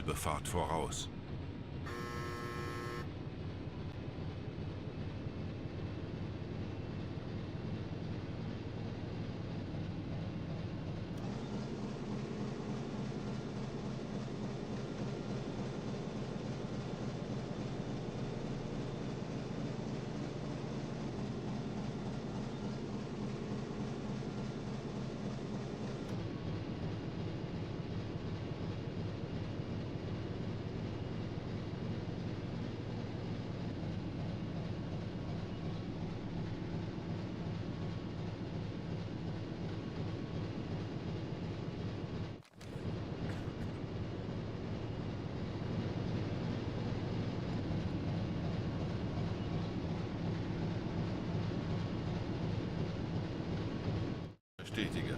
halbe Fahrt voraus. Bestätige.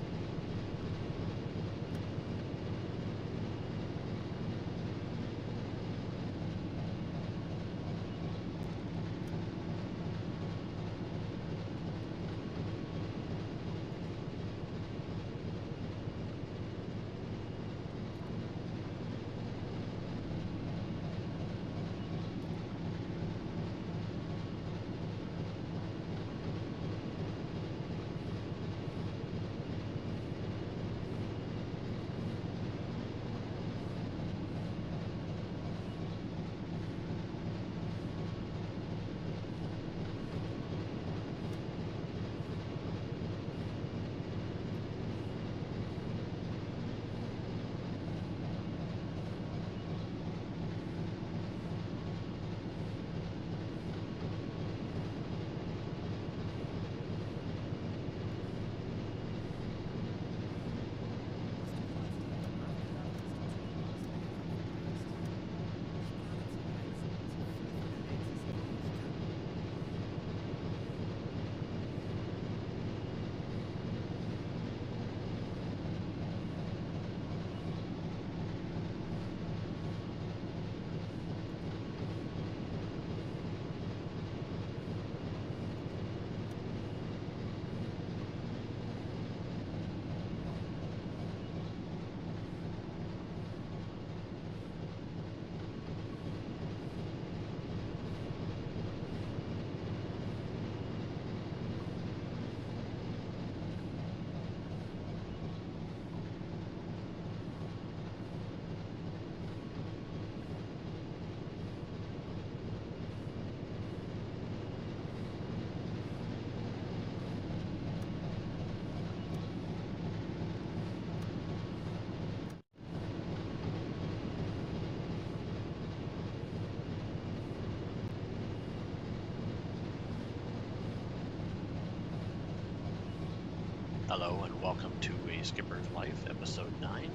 Hello and welcome to A Skipper's Life, episode 9.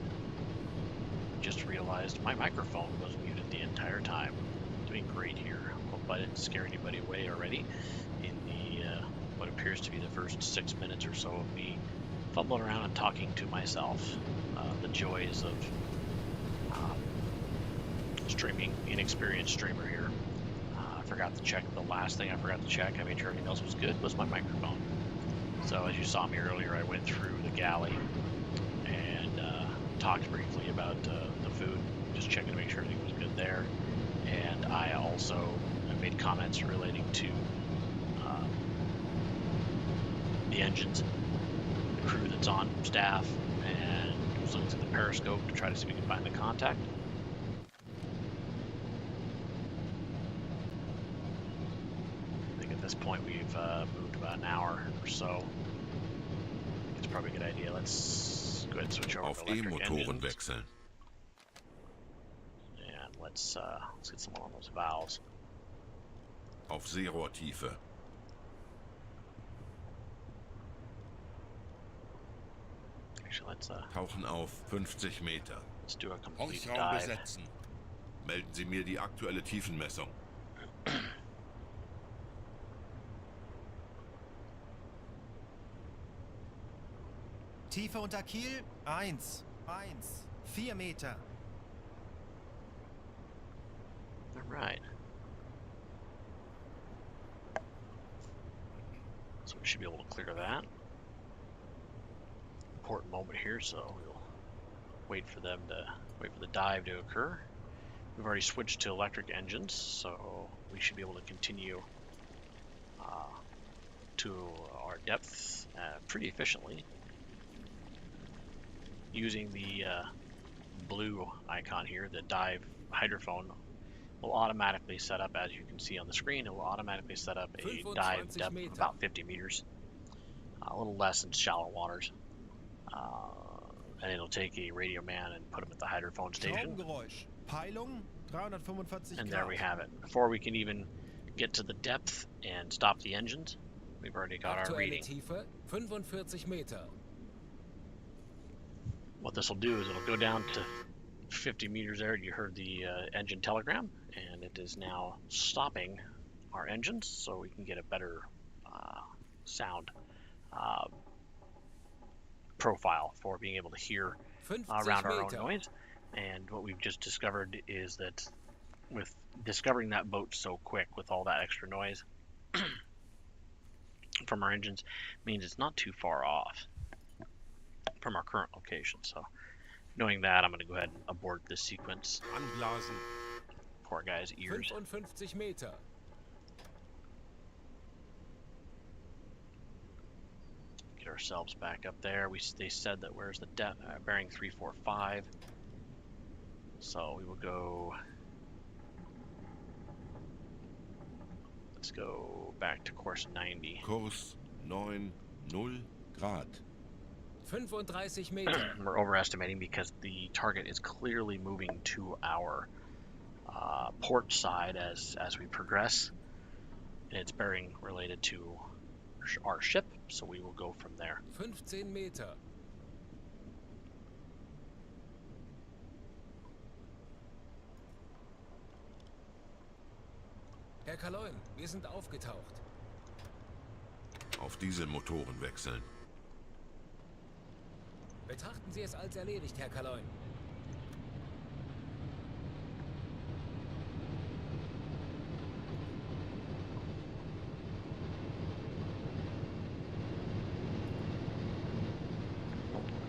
Just realized my microphone was muted the entire time. Doing great here. Hope I didn't scare anybody away already in the what appears to be the first 6 minutes or so of me fumbling around and talking to myself. The joys of streaming, inexperienced streamer here. I forgot to check. The last thing I forgot to check, I made sure everything else was good, was my microphone. So as you saw me earlier, I went through the galley and talked briefly about the food, just checking to make sure everything was good there. And I also made comments relating to the engines, the crew that's on staff, and was looking through the periscope to try to see if we could find the contact. I think at this point we've moved about an hour or so. It's probably a good idea. Let's go ahead and switch over Auf to electric E-Motoren engines. wechseln. And let's get some on those valves. Auf Seerohrtiefe. Actually, Tauchen auf 50 Meter. let's do a complete Hausraum dive. besetzen. Melden Sie mir die aktuelle Tiefenmessung. Tiefe unter Kiel 1, 4 Meter. All right. So we should be able to clear that. Important moment here, so we'll wait for the dive to occur. We've already switched to electric engines, so we should be able to continue to our depth pretty efficiently. Using the blue icon here, the dive hydrophone will automatically set up, as you can see on the screen, it will automatically set up a dive depth of about 50 meters, a little less in shallow waters. And it'll take a radio man and put him at the hydrophone station. Schraubengeräusch. Peilung 345 And there we have it. Before we can even get to the depth and stop the engines, we've already got our Aktuelle reading. Tiefe 45 Meter. What this will do is it'll go down to 50 meters there. You heard the engine telegram, and it is now stopping our engines so we can get a better sound profile for being able to hear 50 around our own Meter. noise. And what we've just discovered is that with discovering that boat so quick with all that extra noise from our engines means it's not too far off from our current location. So knowing that, I'm going to go ahead and abort this sequence. Anblasen. Poor guy's ears. 55 Meter. Get ourselves back up there. They said that where's the depth? Bearing 345. So we will go. Let's go back to course 90. Kurs 90 Grad. 35 Meter. We're overestimating because the target is clearly moving to our port side as we progress, and it's bearing related to our ship, so we will go from there. 15 Meter. Herr Kaloin, wir sind aufgetaucht. Auf Dieselmotoren wechseln. Betrachten Sie es als erledigt, Herr Kaloin.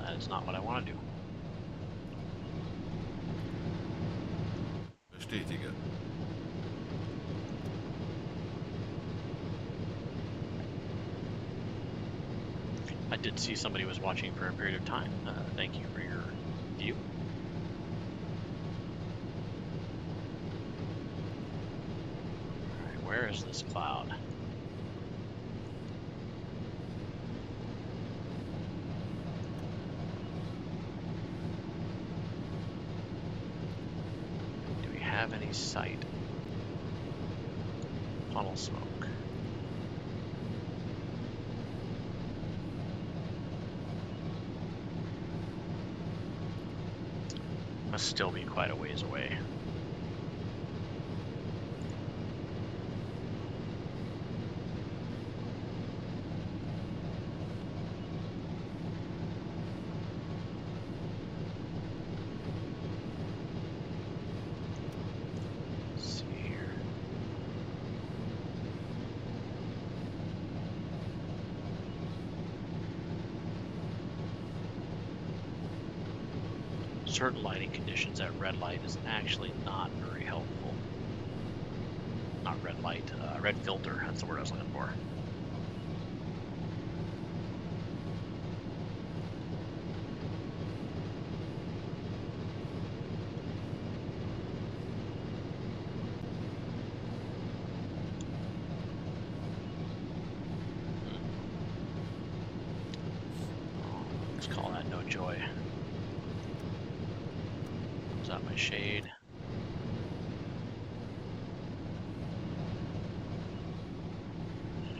That is not what I want to do. Bestätige. I did see somebody was watching for a period of time. Thank you for your view. Alright, where is this cloud? Do we have any sight? Funnel smoke. Must still be quite a ways away. Let's see here. Certain lighting conditions at red light is actually not very helpful. Not red light, red filter, that's the word I was looking for. Let's call that no joy. Out my shade.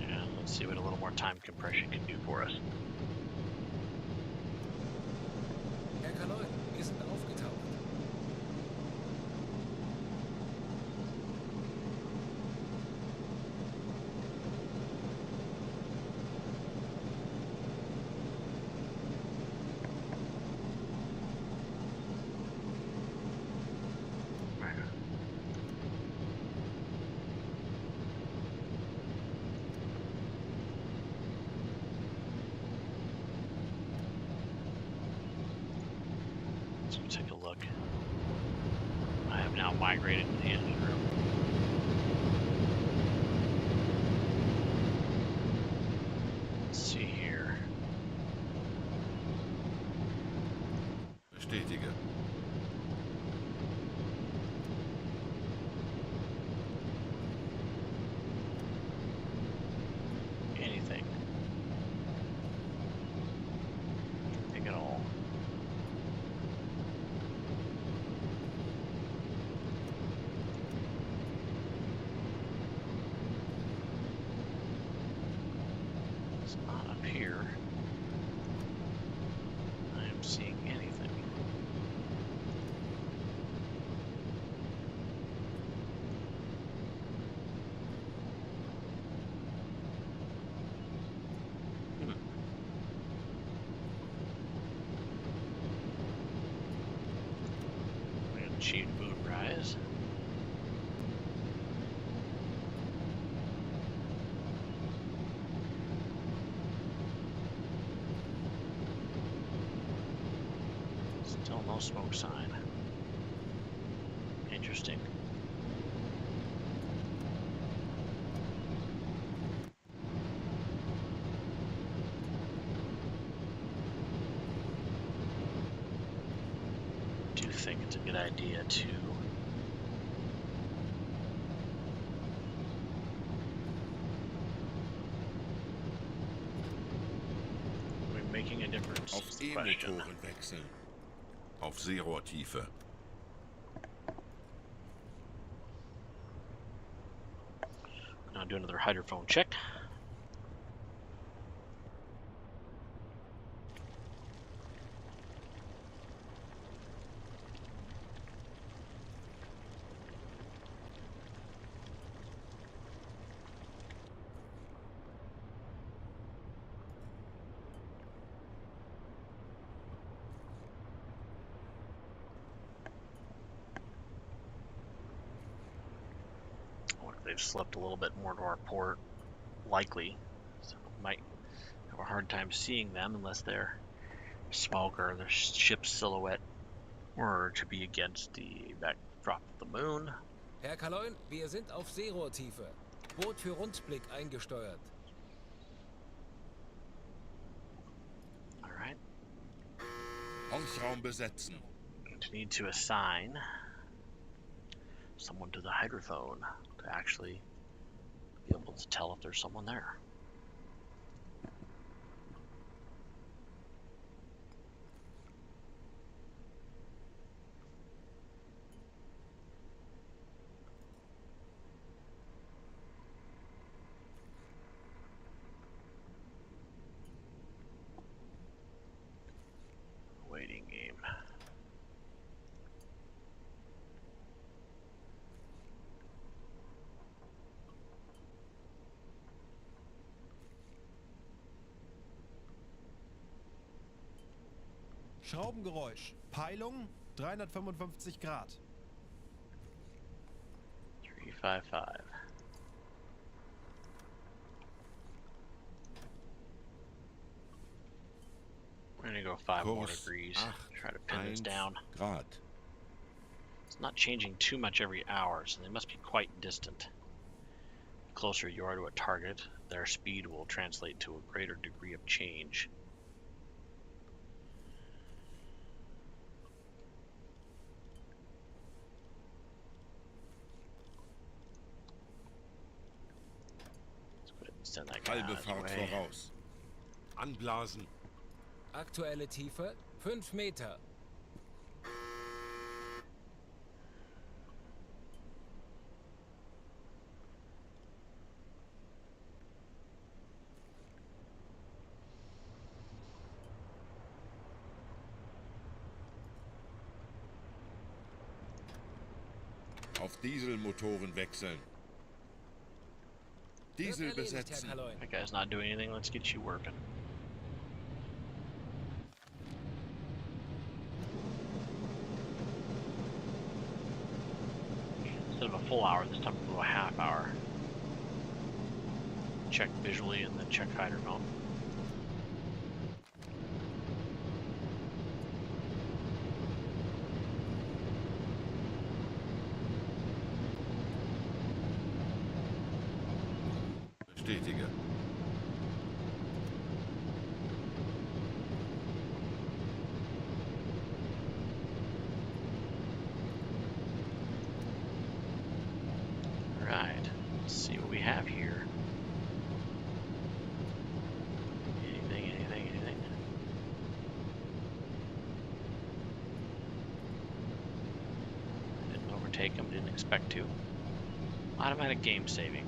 And let's see what a little more time compression can do for us. Herr Kaloin, wir sind aufgetaucht. Let's take a look. I have now migrated to the engine room. Let's see here. Bestätige. Anything. Anything at all. It's not up here. I am seeing anything. We have achieved moon rise. Still no smoke sign. Interesting. I do think it's a good idea to are we making a difference? Auf Is the question. E-Motoren wechseln. Auf Seerohrtiefe. Now do another hydrophone check. They've slipped a little bit more to our port, likely, so we might have a hard time seeing them unless their smoke or their ship's silhouette were to be against the backdrop of the moon. Herr Kaloin, wir sind auf Seerohrtiefe. Boot für Rundblick eingesteuert. All right. Hausraum besetzen. We need to assign someone to the hydrophone to actually be able to tell if there's someone there. Waiting game. Schraubengeräusch. Peilung 355 Grad. 355. We're gonna go 5 more Kurs degrees. 8, Try to pin this 1 down. Grad. It's not changing too much every hour, so they must be quite distant. The closer you are to a target, their speed will translate to a greater degree of change. Let's go ahead and send that guy on Halbe his Fahrt way. voraus. Anblasen. Aktuelle Tiefe 5 Meter. Auf Dieselmotoren wechseln. Diesel Wird erledigt, Herr besetzen. Kaloin. That guy's not doing anything. Let's get you working. Instead of a full hour, this time we'll go a half hour. Check visually and then check hydrophone. overtake him. Didn't expect to. Automatic game saving.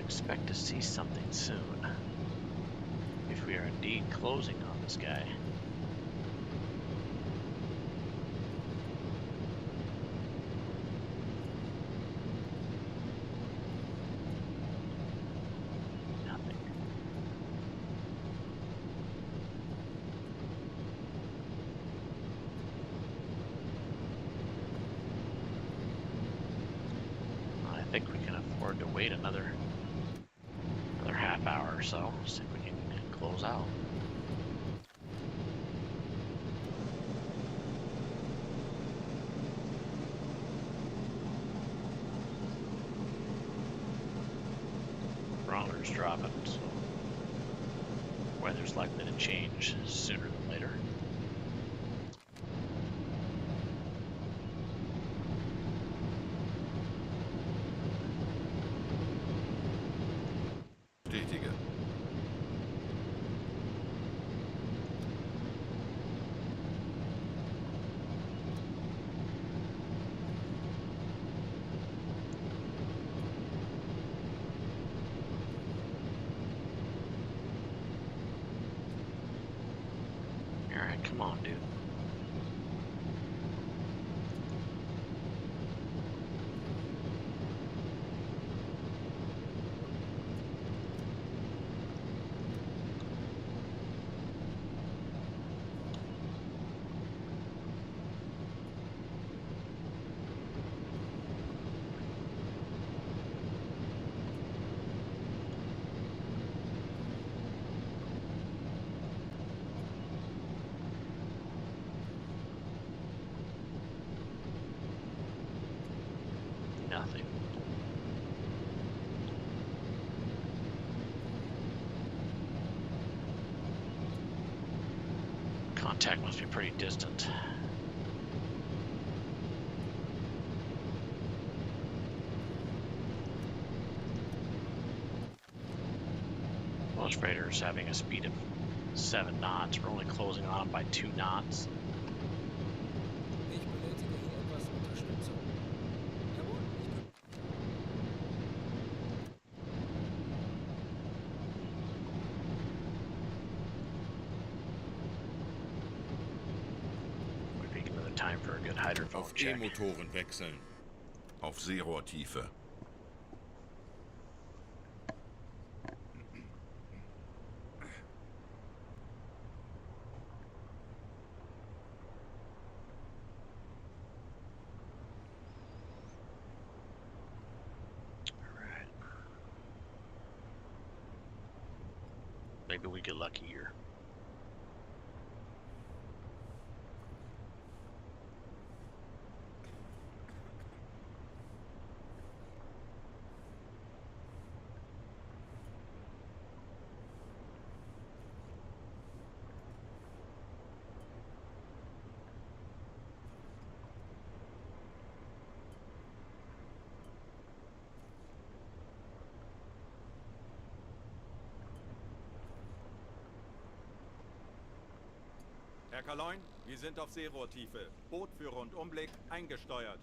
Expect to see something soon if we are indeed closing on this guy. Nothing. I think we can afford to wait another half hour or so, see if we can close out. Barometer's dropping, so weather's likely to change sooner than later. Bestätige. Alright, come on, dude. Nothing. Contact must be pretty distant. Most freighters having a speed of 7 knots. We're only closing on them by 2 knots. Ich benötige hier etwas Unterstützung. Jawohl, Would be another time for a good hydrophone Auf check. E-Motoren wechseln. Auf Seerohrtiefe. Alright. Maybe we get lucky here. Herr Kaloin, wir sind auf Seerohrtiefe. Bootführer und Umblick eingesteuert.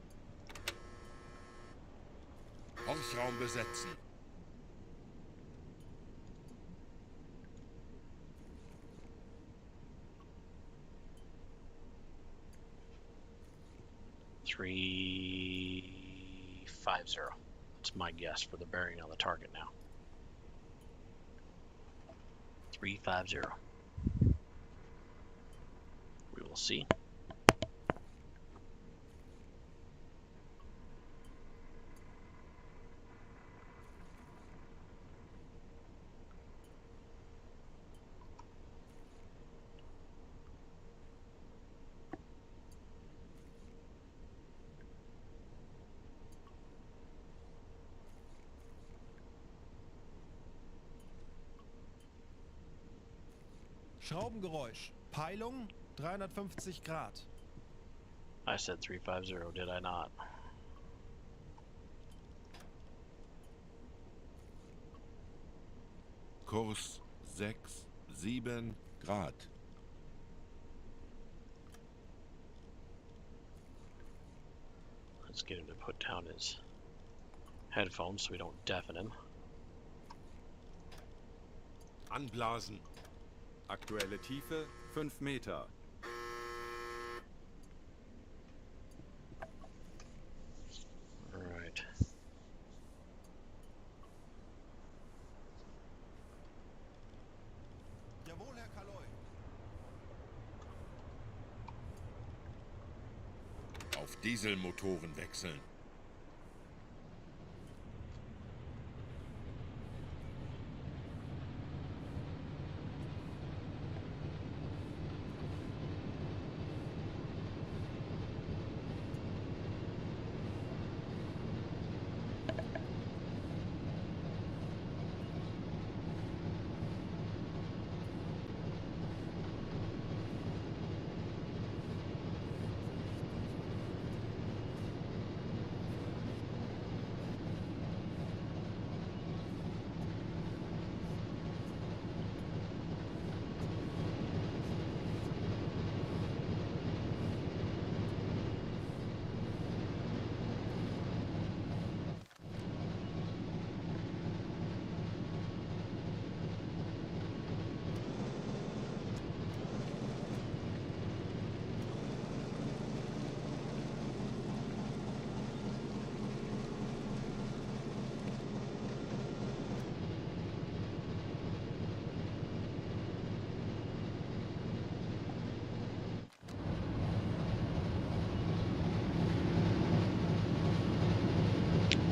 Hausraum besetzen. Three 5-0. That's my guess for the bearing on the target now. 350. We will see. Schraubengeräusch. Peilung 350 Grad. I said 350, did I not? Kurs 6, 7 Grad. Let's get him to put down his headphones so we don't deafen him. Anblasen. Aktuelle Tiefe 5 Meter. Alright. Jawohl, Herr Kaloi. Auf Dieselmotoren wechseln.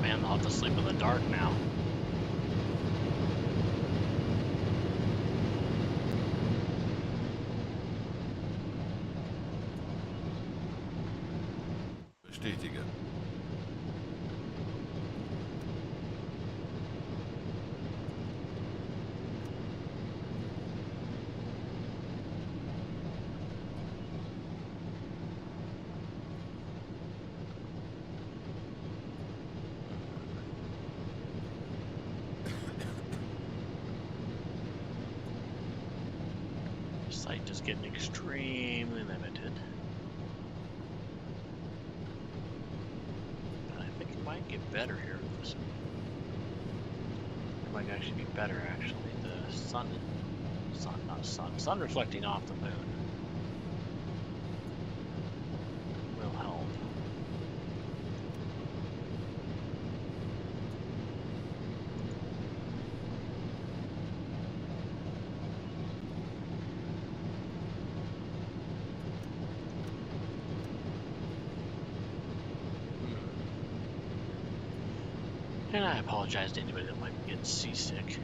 Man, I'll have to sleep in the dark now. Bestätige. Sight is getting extremely limited. But I think it might get better here with this. It might actually be better, actually. The sun reflecting off the moon will help. And I apologize to anybody that might be getting seasick.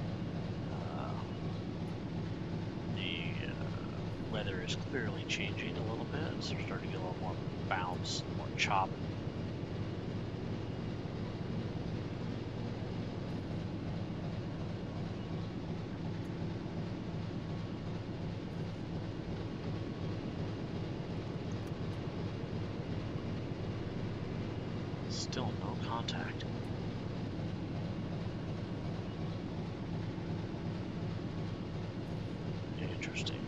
The weather is clearly changing a little bit, so we're starting to get a little more bounce, more chop. Still no contact. Interesting.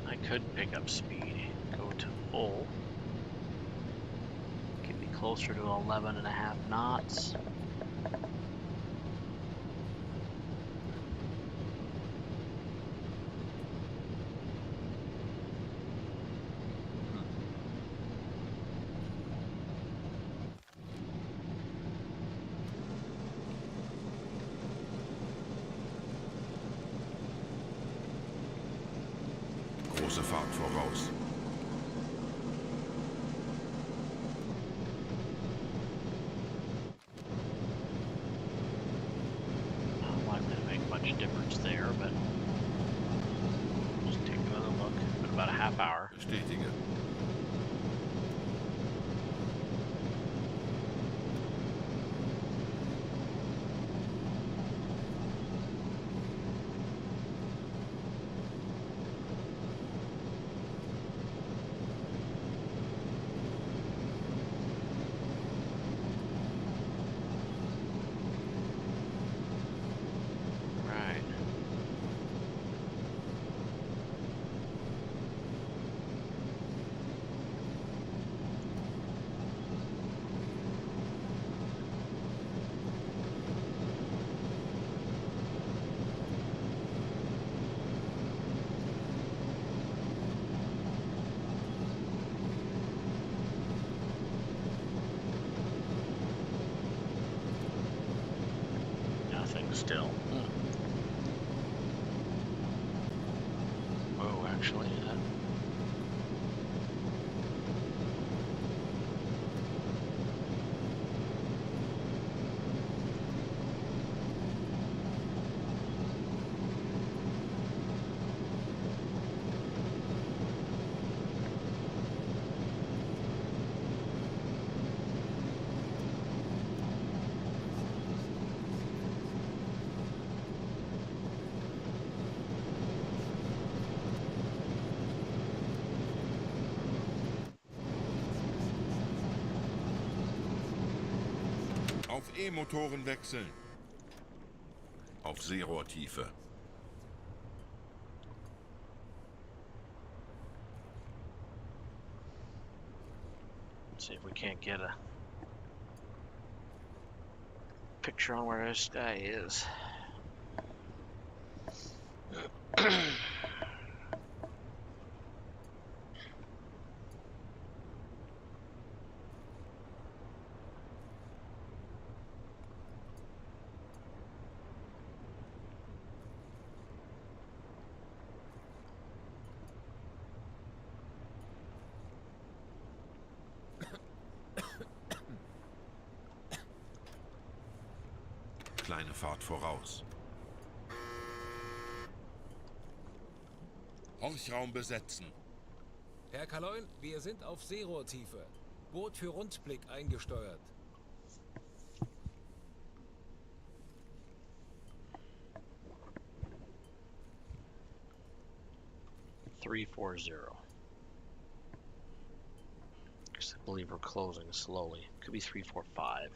I could pick up speed, go to full, get me closer to 11.5 knots. Große Fahrt voraus. Not likely to make much difference there, but just take another look. Been about a half hour. Bestätige. Right. Nothing still. Oh, actually, that. Auf E-Motoren wechseln. Auf Seerohrtiefe. Let's see if we can't get a picture on where this guy is. Kleine Fahrt voraus. Horchraum besetzen. Herr Kaloin, wir sind auf Seerohrtiefe. Boot für Rundblick eingesteuert. Three 340. I believe we're closing slowly. Could be 345.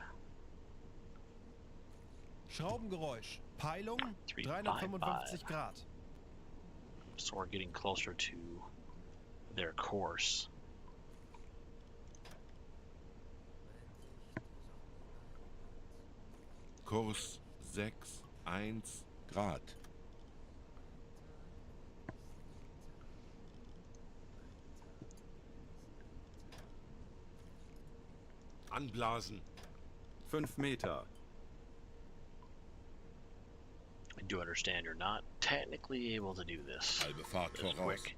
Schraubengeräusch. Peilung 355. 355 Grad. So we're getting closer to their course. Kurs 6,1 Grad. Anblasen. 5 Meter. I do understand you're not technically able to do this Halbe Fahrt this voraus. quick.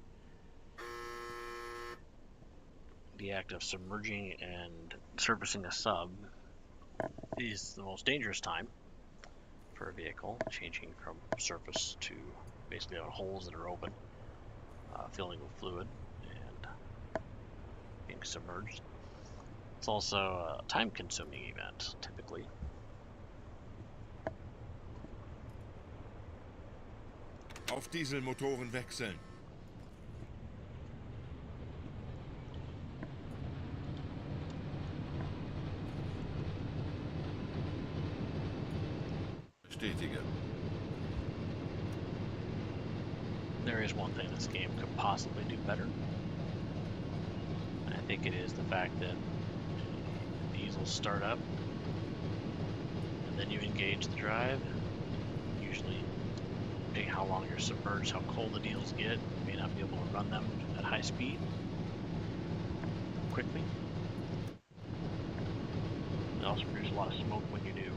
The act of submerging and surfacing a sub is the most dangerous time for a vehicle, changing from surface to basically on holes that are open, filling with fluid, and being submerged. It's also a time-consuming event, typically. Auf Dieselmotoren wechseln. Bestätige. There is one thing this game could possibly do better. And I think it is the fact that diesels start up and then you engage the drive. Usually, depending how long you're submerged, how cold the diesels get, you may not be able to run them at high speed quickly. They also produce a lot of smoke when you do.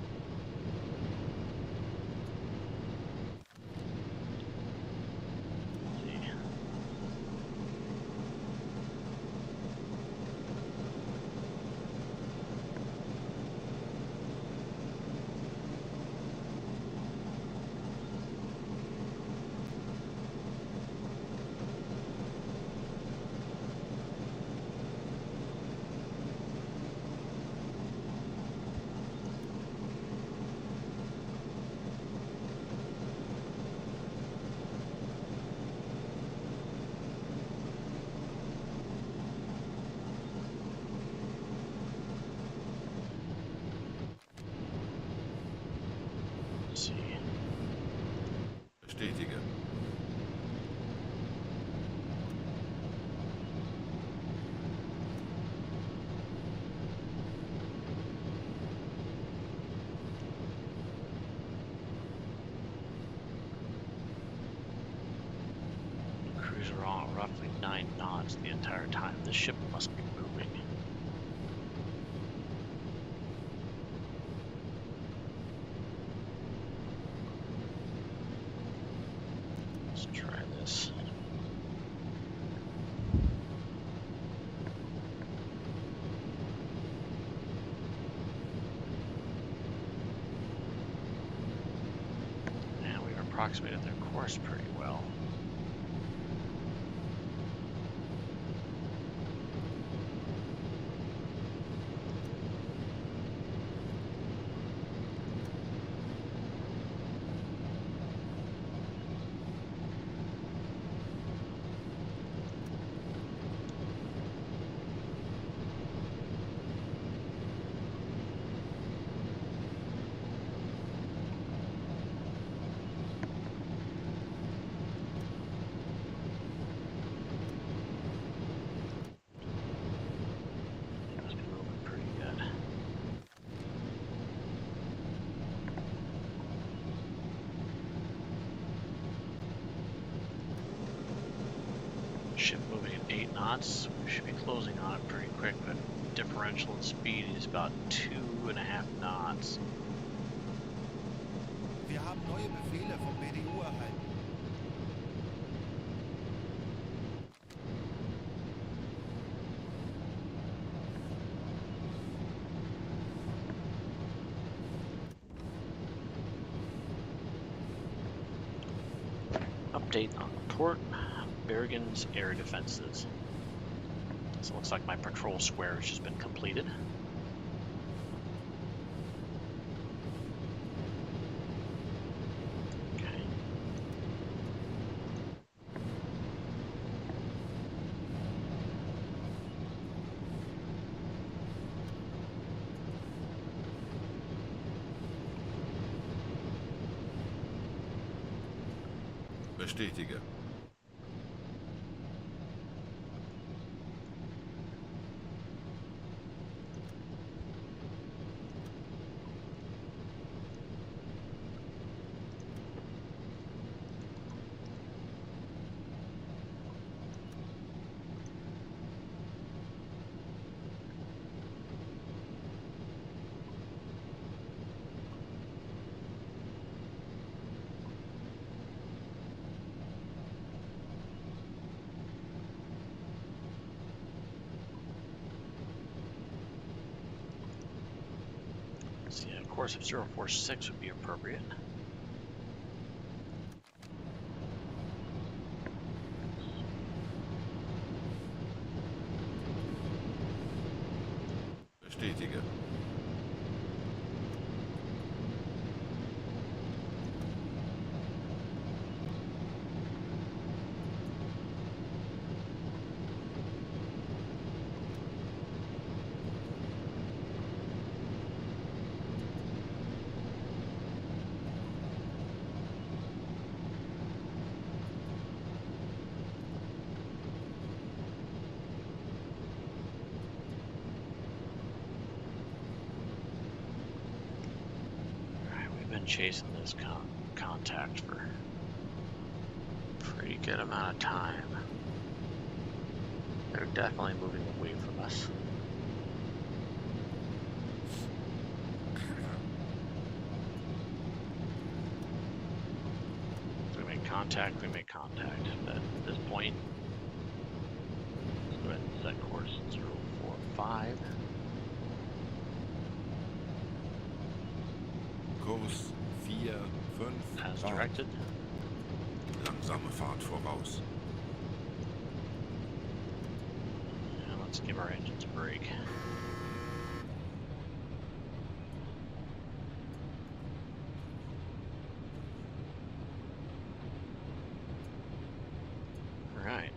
Let's see. see. Bestätige. Cruise along at roughly 9 knots the entire time. This ship must be moving. Let's try this. And we've approximated their course pretty well. Ship moving at 8 knots. We should be closing on it pretty quick, but differential in speed is about 2.5 knots. Wir haben neue Befehle vom BDU erhalten. Update on Port Bergen's air defenses. So it looks like my patrol square has just been completed. Okay. Bestätige. So yeah, course of 046 would be appropriate. Bestätige. Been chasing this contact for a pretty good amount of time. They're definitely moving away from us. If we make contact, we make contact. But at this point, let's go ahead and set course 045. Kurs 4, 5 As Grad. directed. Langsame Fahrt voraus. And let's give our engines a break. Alright.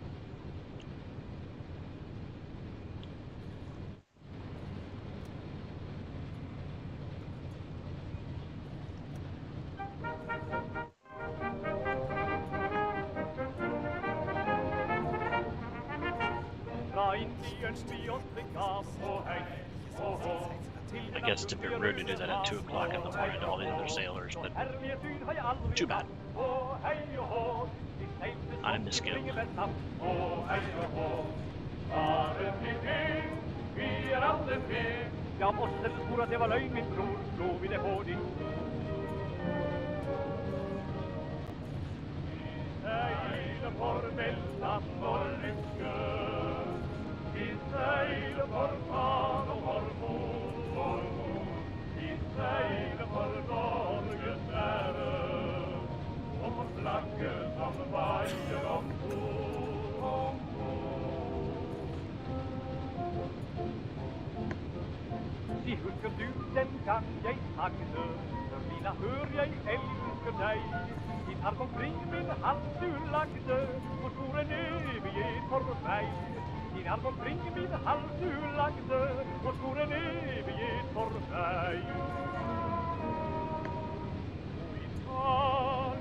I guess it's a bit rude to do that at 2 o'clock in the morning to all the other sailors, but too bad. I'm the skill. Jag måste tro att det var lögn min bror, slå vi det på din sejl for mellan och lycka. Vi sejl for far och mormor. Vi sejl for Norges ära. Och for flaggen som vajer ombord. Se husker du den gang jeg sagde, Lina, hør jeg elsker deg. Din arm omkring min hals du lagde, og svor en evighet for meg. Din arm omkring min hals du lagde, og svor en evighet for meg. Og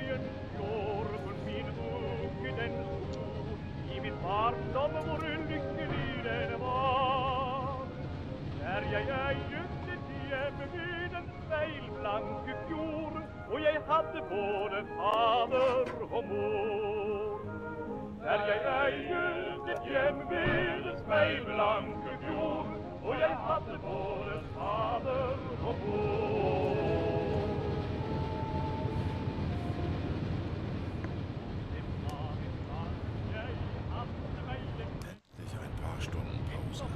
Italiens jord, min bukke den stod, i min barndom hvor lykkelig den var. Der jeg øyet et hjem ved en speilblanke fjord, og jeg hadde både fader og mor. Der jeg øyet et hjem ved en speilblanke fjord, og jeg hadde både fader og mor. Endlich ein paar Stunden Pause.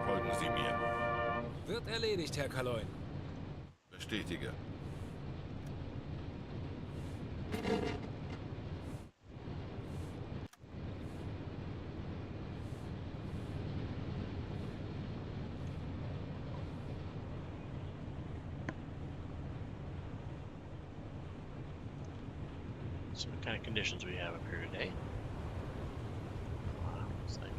Folgen Sie mir. Wird erledigt, Herr Kaloin. Bestätige. So what kind of conditions we have up here today? Wow, it's like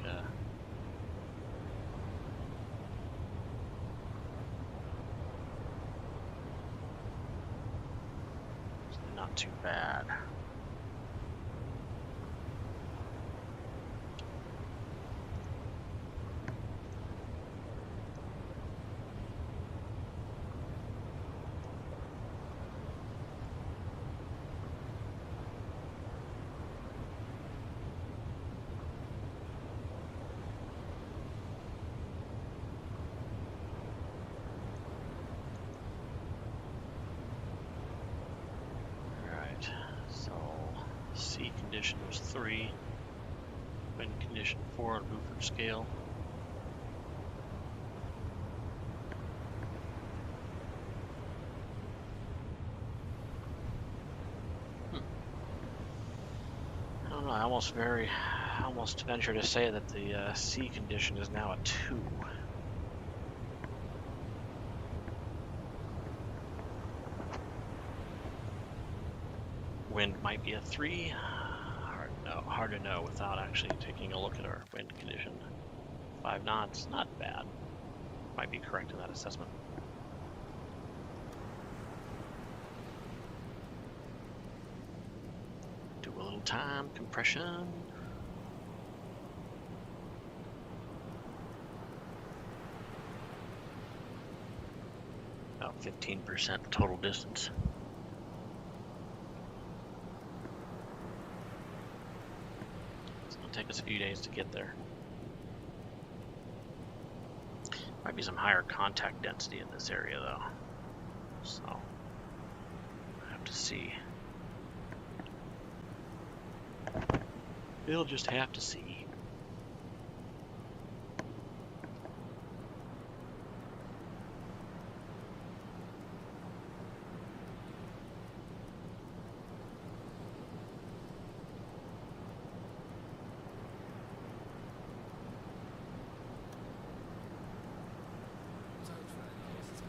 it's not too bad. Sea condition was 3, wind condition 4 on Beaufort scale. I don't know, I almost venture to say that the sea condition is now a 2. Wind might be a 3. Hard to know without actually taking a look at our wind condition. 5 knots, not bad. Might be correct in that assessment. Do a little time compression. 15% total distance. It's gonna take us a few days to get there. Might be some higher contact density in this area though. So I have to see. We'll just have to see. Zeit für eine Auszeit.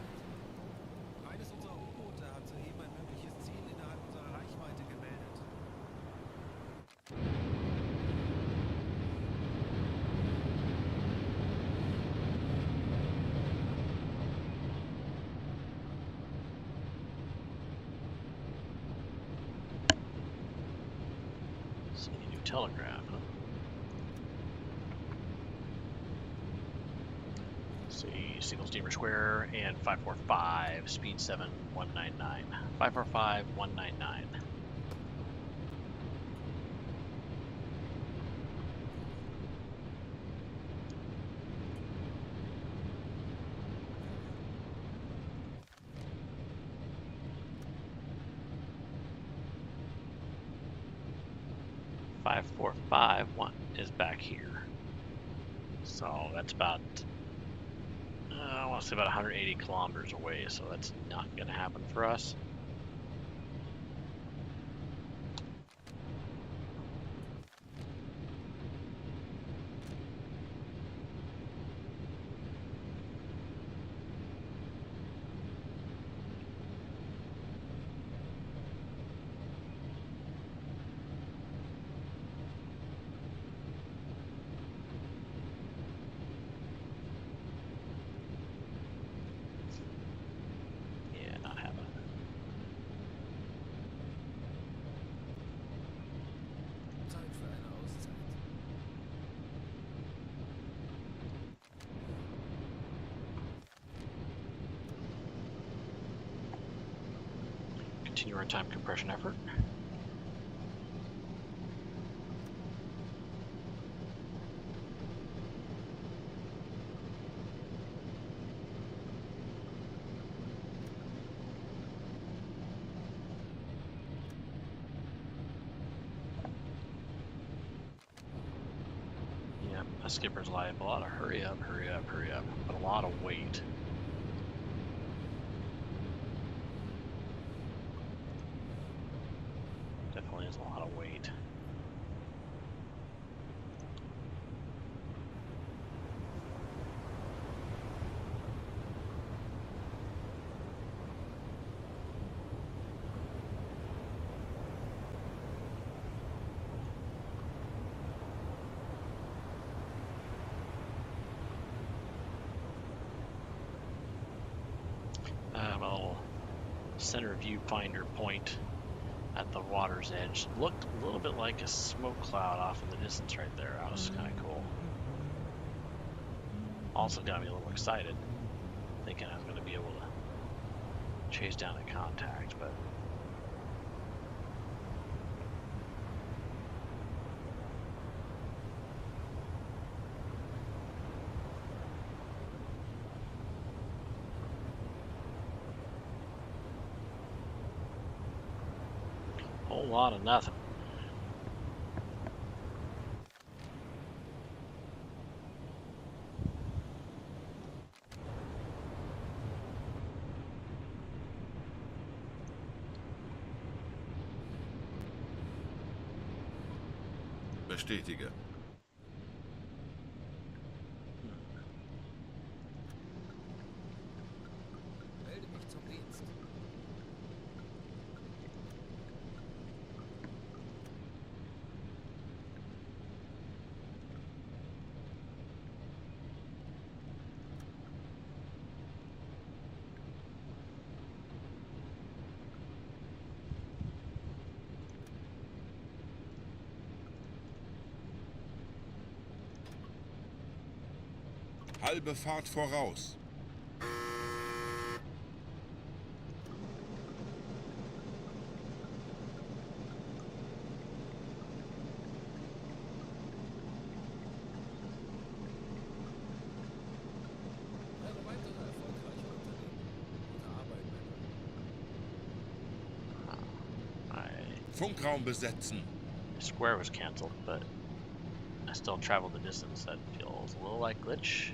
Eines unserer U-Boote hat soeben ein mögliches Ziel innerhalb unserer Reichweite gemeldet. So you do telegraph, huh? See, single steamer square and 545, speed 7199. 545 199. Five, 4, 5, 1 is back here. So that's about, I want to say about 180 kilometers away, so that's not going to happen for us. Yeah, not happening. Zeit für eine Auszeit. Continue our time compression effort. Yeah, my skipper's life, a lot of hurry up, hurry up, hurry up, but a lot of weight. Definitely is a lot of weight. A little center viewfinder point at the water's edge. Looked a little bit like a smoke cloud off in the distance right there. That was kind of cool. Also got me a little excited, thinking I was going to be able to chase down a contact, but whole lot of nothing. Bestätige. Melde mich zum Dienst. Halbe Fahrt voraus. Funkraum besetzen. The square was canceled, but I still traveled the distance. That feels a little like glitch.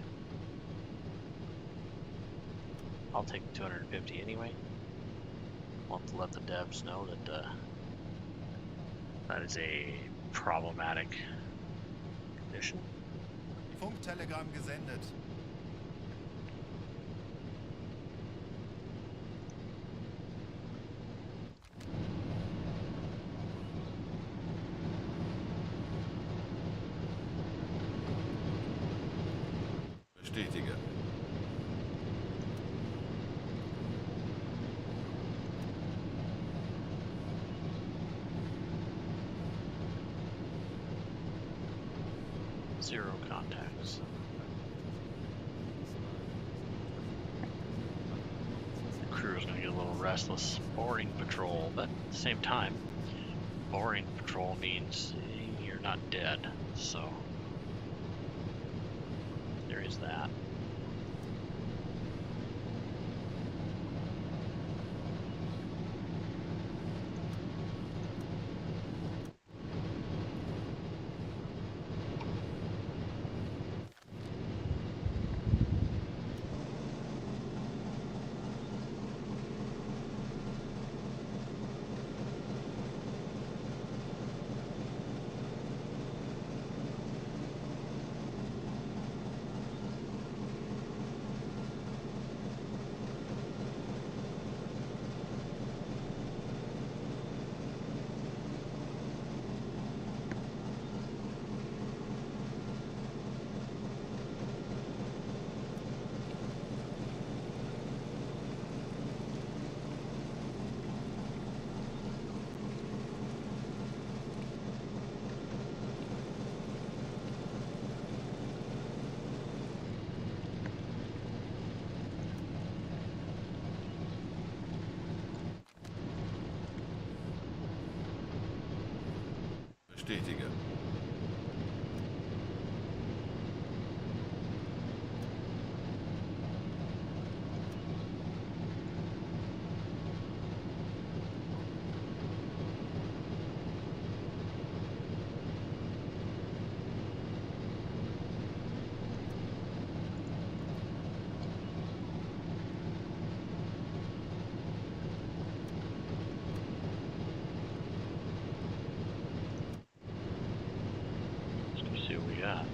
I'll take 250 anyway. I'll have to let the devs know that that is a problematic condition. Funktelegramm gesendet. Bestätige. Zero contacts. The crew is going to get a little restless. Boring patrol, but at the same time, boring patrol means you're not dead, so there is that. Bestätige. Let's go see what we got.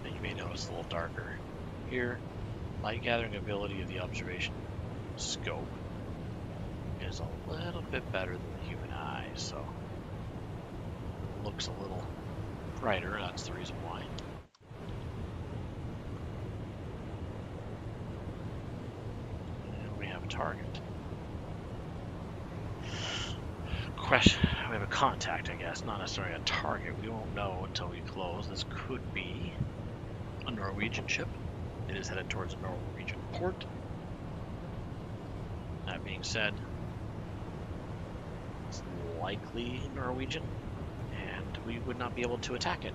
You may notice a little darker here. Light gathering ability of the observation scope is a little bit better than the human eye, so it looks a little brighter. That's the reason why. And we have a target. Question: we have a contact, I guess, not necessarily a target. We won't know until we close. This could be a Norwegian ship. It is headed towards a Norwegian port. That being said, it's likely Norwegian, and we would not be able to attack it.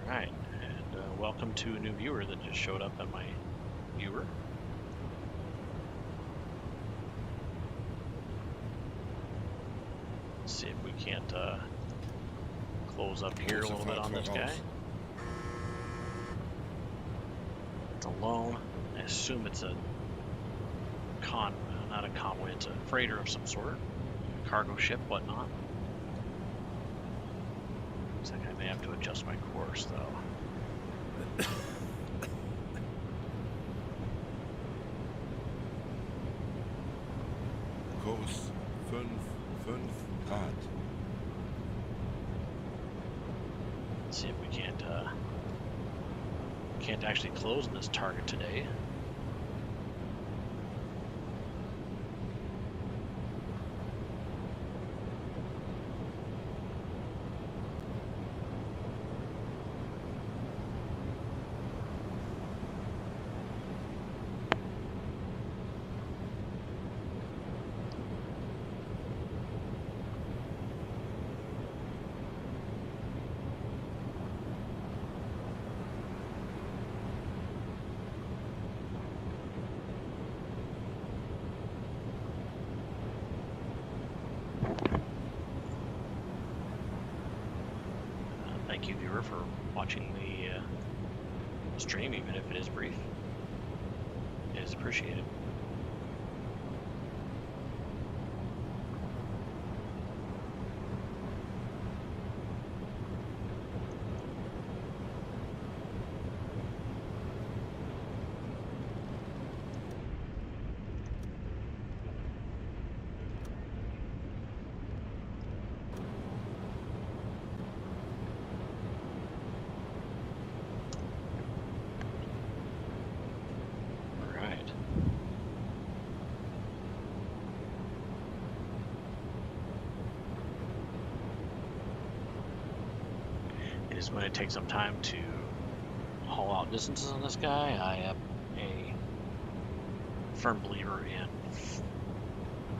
Alright, and welcome to a new viewer that just showed up on my viewer. Let's see if we can't close up here a little bit on this guy. It's alone. I assume it's a not a convoy, it's a freighter of some sort. Cargo ship, whatnot. Looks like I may have to adjust my course though. Kurs 5 Grad. Let's see if we can't actually close on this target today. thank you, viewer, for watching the stream, even if it is brief. It is appreciated. Is going to take some time to haul out distances on this guy. I am a firm believer in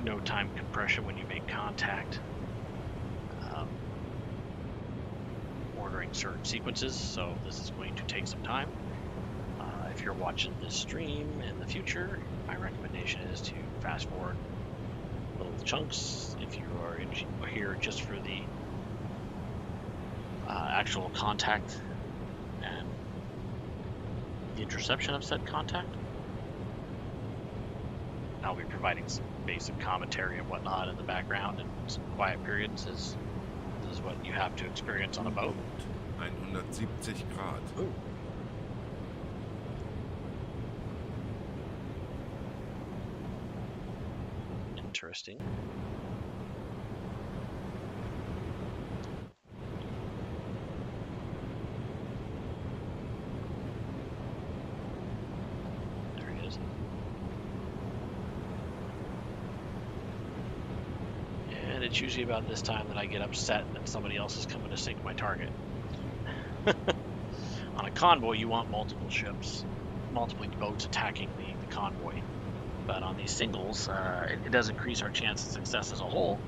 no time compression when you make contact. Ordering certain sequences, so this is going to take some time. If you're watching this stream in the future, my recommendation is to fast forward little chunks. If you are here just for the actual contact and the interception of said contact, I'll be providing some basic commentary and whatnot in the background, and some quiet periods is what you have to experience on a boat. 170 Grad. Ooh. Interesting. And it's usually about this time that I get upset that somebody else is coming to sink my target. On a convoy, you want multiple ships, multiple boats attacking the convoy. But on these singles, it does increase our chance of success as a whole.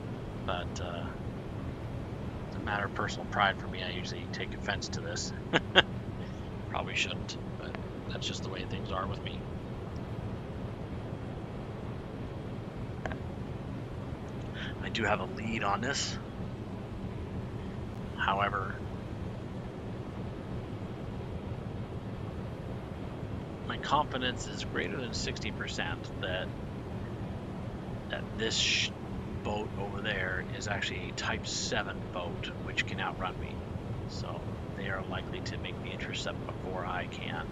But it's a matter of personal pride for me. I usually take offense to this. Probably shouldn't, but that's just the way things are with me. I do have a lead on this. However, my confidence is greater than 60% that this boat over there is actually a Type 7 boat, which can outrun me. So they are likely to make the intercept before I can,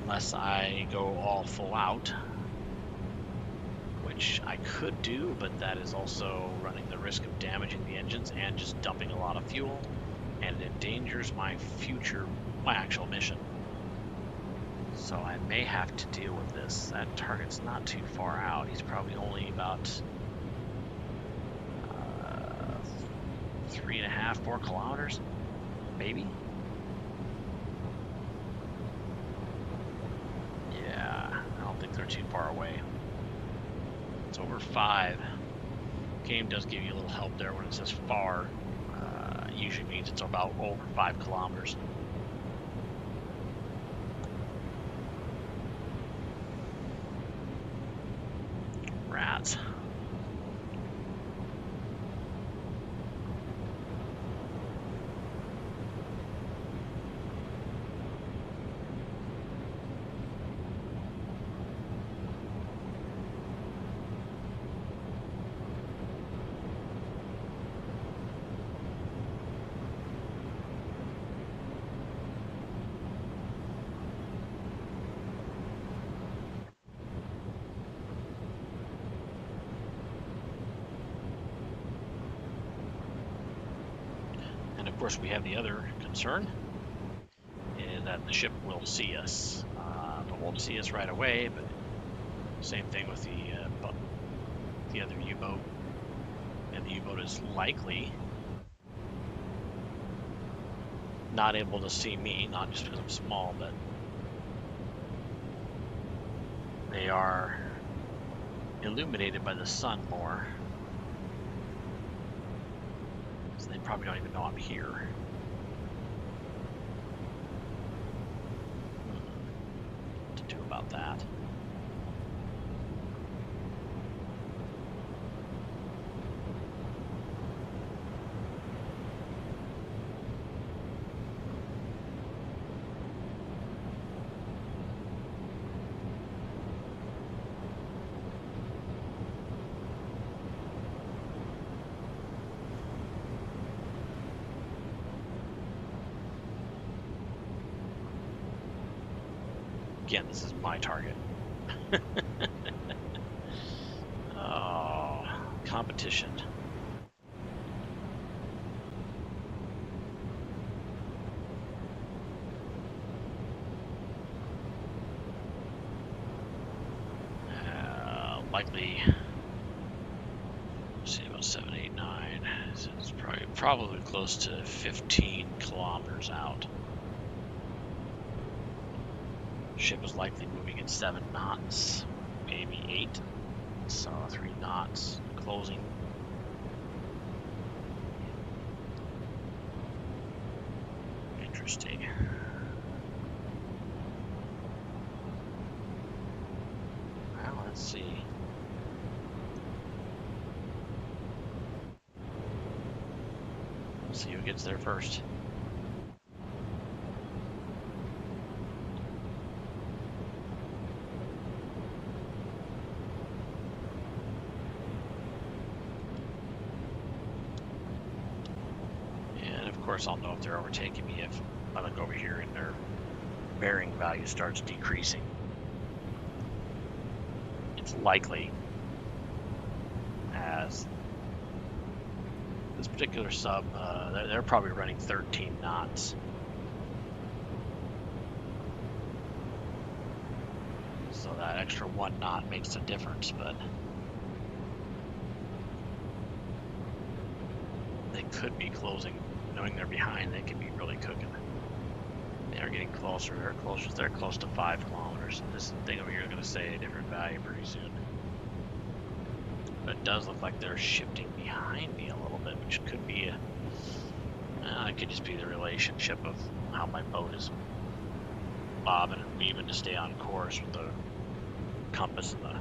unless I go all full out, which I could do, but that is also running the risk of damaging the engines and just dumping a lot of fuel, and it endangers my actual mission. So I may have to deal with this. That target's not too far out. He's probably only about 3.5, 4 kilometers, maybe. Yeah, I don't think they're too far away. It's over 5. Game does give you a little help there when it says far. Usually means it's about over 5 kilometers. Rats. Of course, we have the other concern, is that the ship will see us. It won't see us right away, but same thing with the other U-boat. And the U-boat is likely not able to see me, not just because I'm small, but they are illuminated by the sun more. They probably don't even know I'm here. What to do about that? Again, this is my target. Oh, competition. Likely, let's see, about 7, 8, 9. So it's probably close to 15 kilometers out. Ship is likely moving at 7 knots, maybe 8. So 3 knots closing. Interesting. Well, let's see. We'll see who gets there first. Of course, I'll know if they're overtaking me if I look over here and their bearing value starts decreasing. It's likely, as this particular sub, they're probably running 13 knots. So that extra 1 knot makes a difference, but they could be closing. Knowing they're behind, they could be really cooking. They're getting closer. They're closer. They're close to 5 kilometers. This thing over here is going to say a different value pretty soon. But it does look like they're shifting behind me a little bit, which could be a. It could just be the relationship of how my boat is bobbing and weaving to stay on course with the compass and the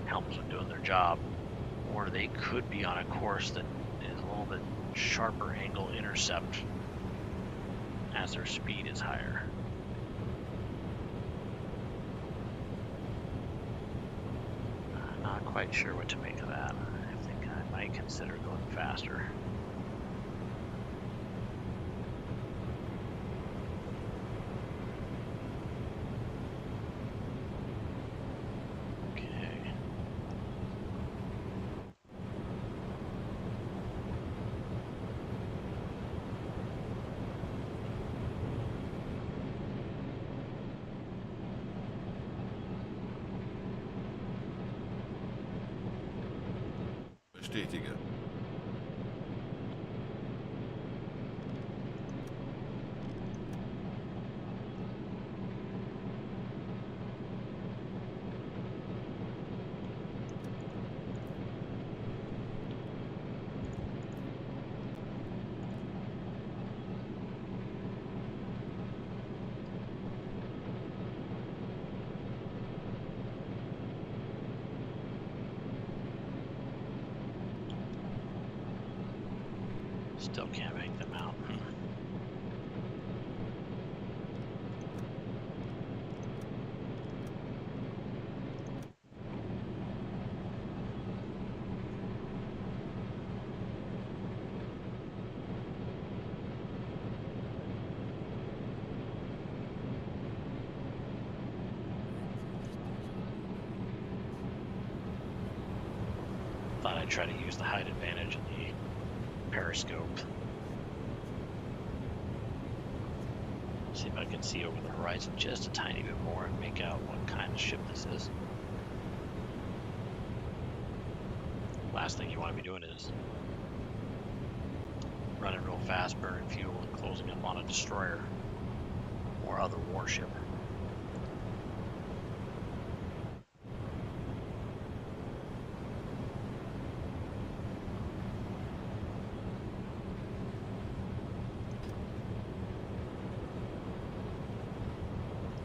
helms are doing their job. Or they could be on a course that is a little bit sharper angle intercept as their speed is higher. I'm not quite sure what to make of that. I think I might consider going faster. Bestätige. Still can't make them out. Thought I'd try to use the height advantage in the periscope. See if I can see over the horizon just a tiny bit more and make out what kind of ship this is. Last thing you want to be doing is running real fast, burning fuel, and closing up on a destroyer or other warship.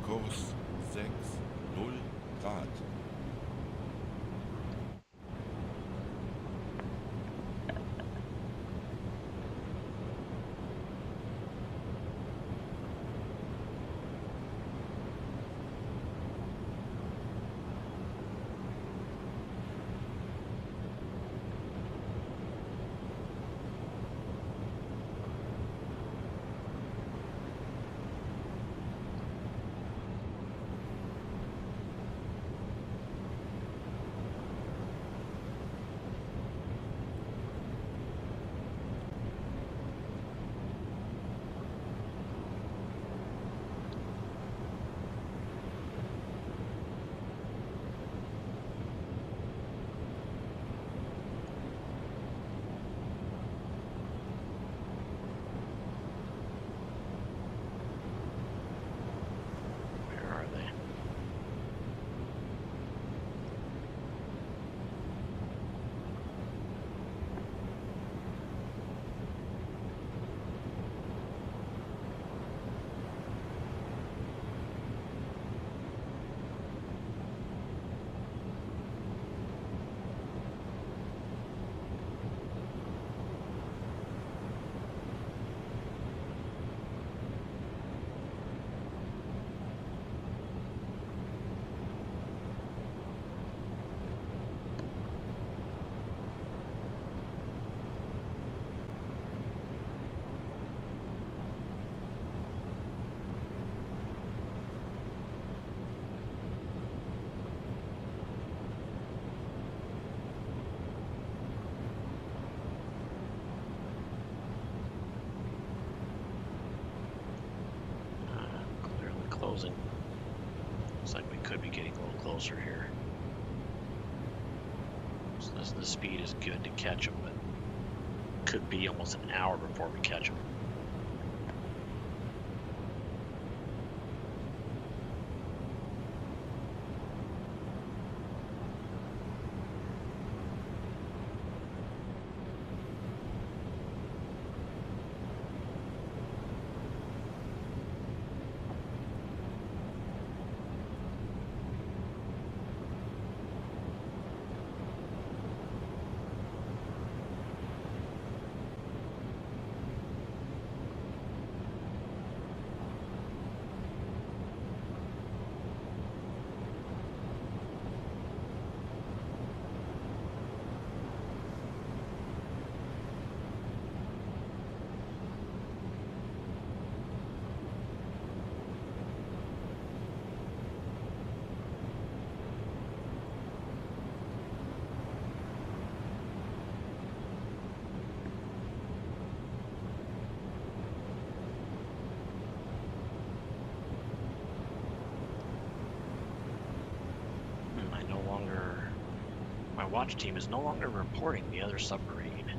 Kurs 6, 0 Grad. closing. Looks like we could be getting a little closer here. So the speed is good to catch them, but could be almost an hour before we catch them. My watch team is no longer reporting the other submarine.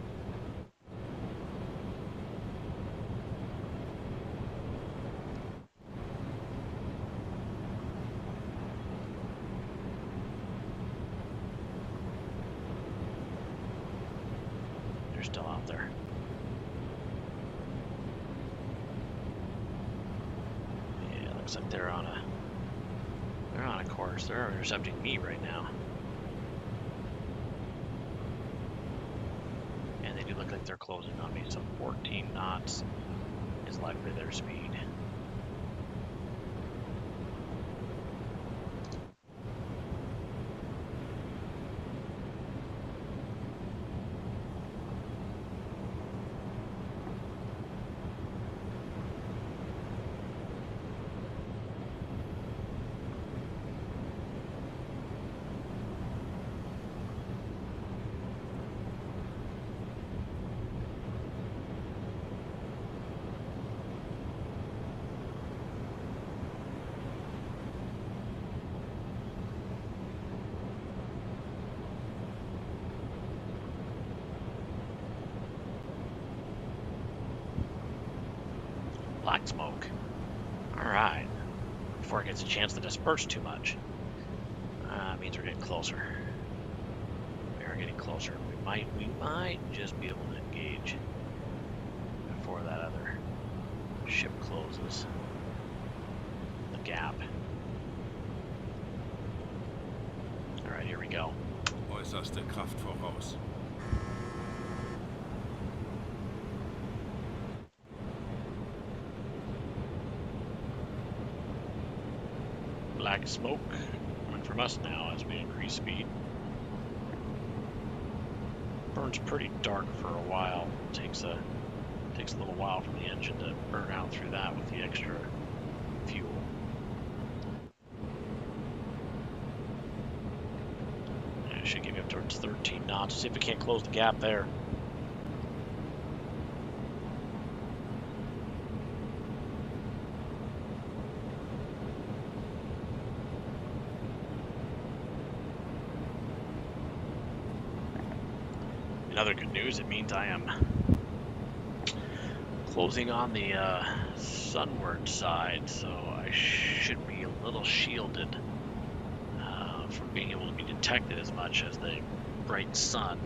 They're still out there. Yeah, looks like they're on a course. They're intercepting me right now. Look like they're closing on me, so 14 knots is likely their speed. Black smoke. Alright. Before it gets a chance to disperse too much. Means we're getting closer. We are getting closer. We might just be able to engage before that other ship closes the gap. Alright, here we go. Äußerste Kraft voraus. Black smoke coming from us now as we increase speed. Burns pretty dark for a while. Takes a little while for the engine to burn out through that with the extra fuel. It should get me up towards 13 knots. See if we can't close the gap there. Another good news, it means I am closing on the sunward side, so I should be a little shielded from being able to be detected as much as the bright sun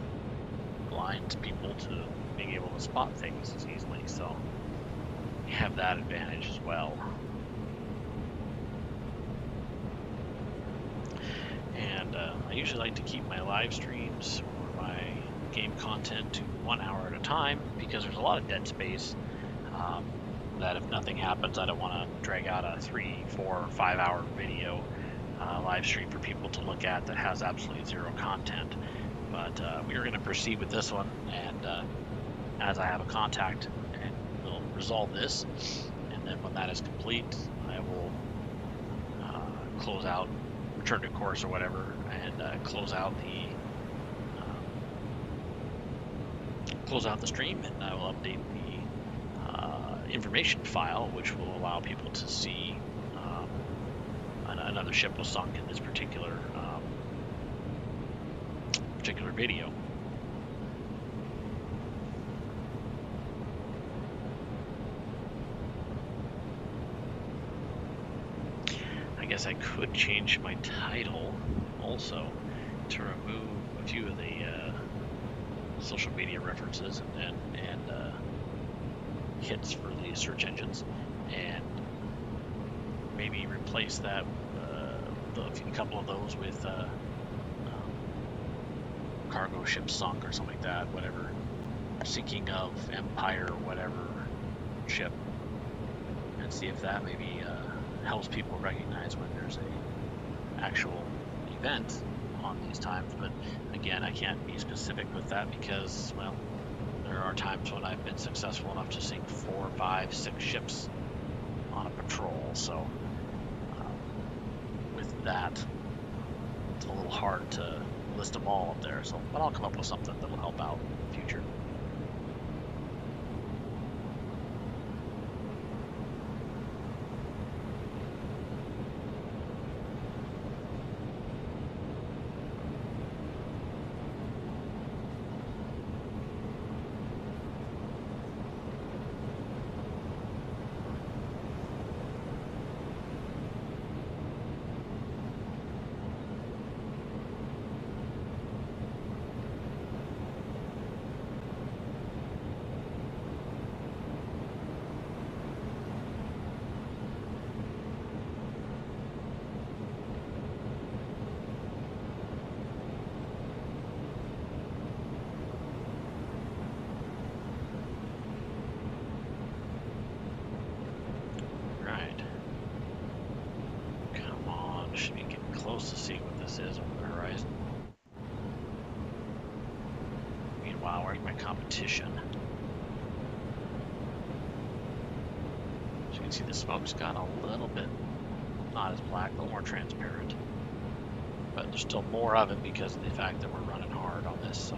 blinds people to being able to spot things as easily, so we have that advantage as well. And I usually like to keep my live streams or my game content to 1 hour at a time because there's a lot of dead space that if nothing happens, I don't want to drag out a 3, 4, 5 hour video live stream for people to look at that has absolutely zero content. But we are going to proceed with this one, and as I have a contact, and we'll resolve this, and then when that is complete, I will close out, return to course or whatever, and close out the stream, and I will update the information file, which will allow people to see another ship was sunk in this particular video. I guess I could change my title also to remove a few of the social media references and hits for the search engines, and maybe replace that a couple of those with cargo ship sunk or something like that, whatever, sinking of Empire or whatever ship, and see if that maybe helps people recognize when there's a actual event on these times. But again, I can't be specific with that because, well, there are times when I've been successful enough to sink 4, 5, 6 ships on a patrol, so with that, it's a little hard to list them all up there. So, but I'll come up with something that will help out in the future. To see what this is over the horizon. Meanwhile, where's my competition? As you can see, the smoke's got a little bit, not as black, a little more transparent. But there's still more of it because of the fact that we're running hard on this. So.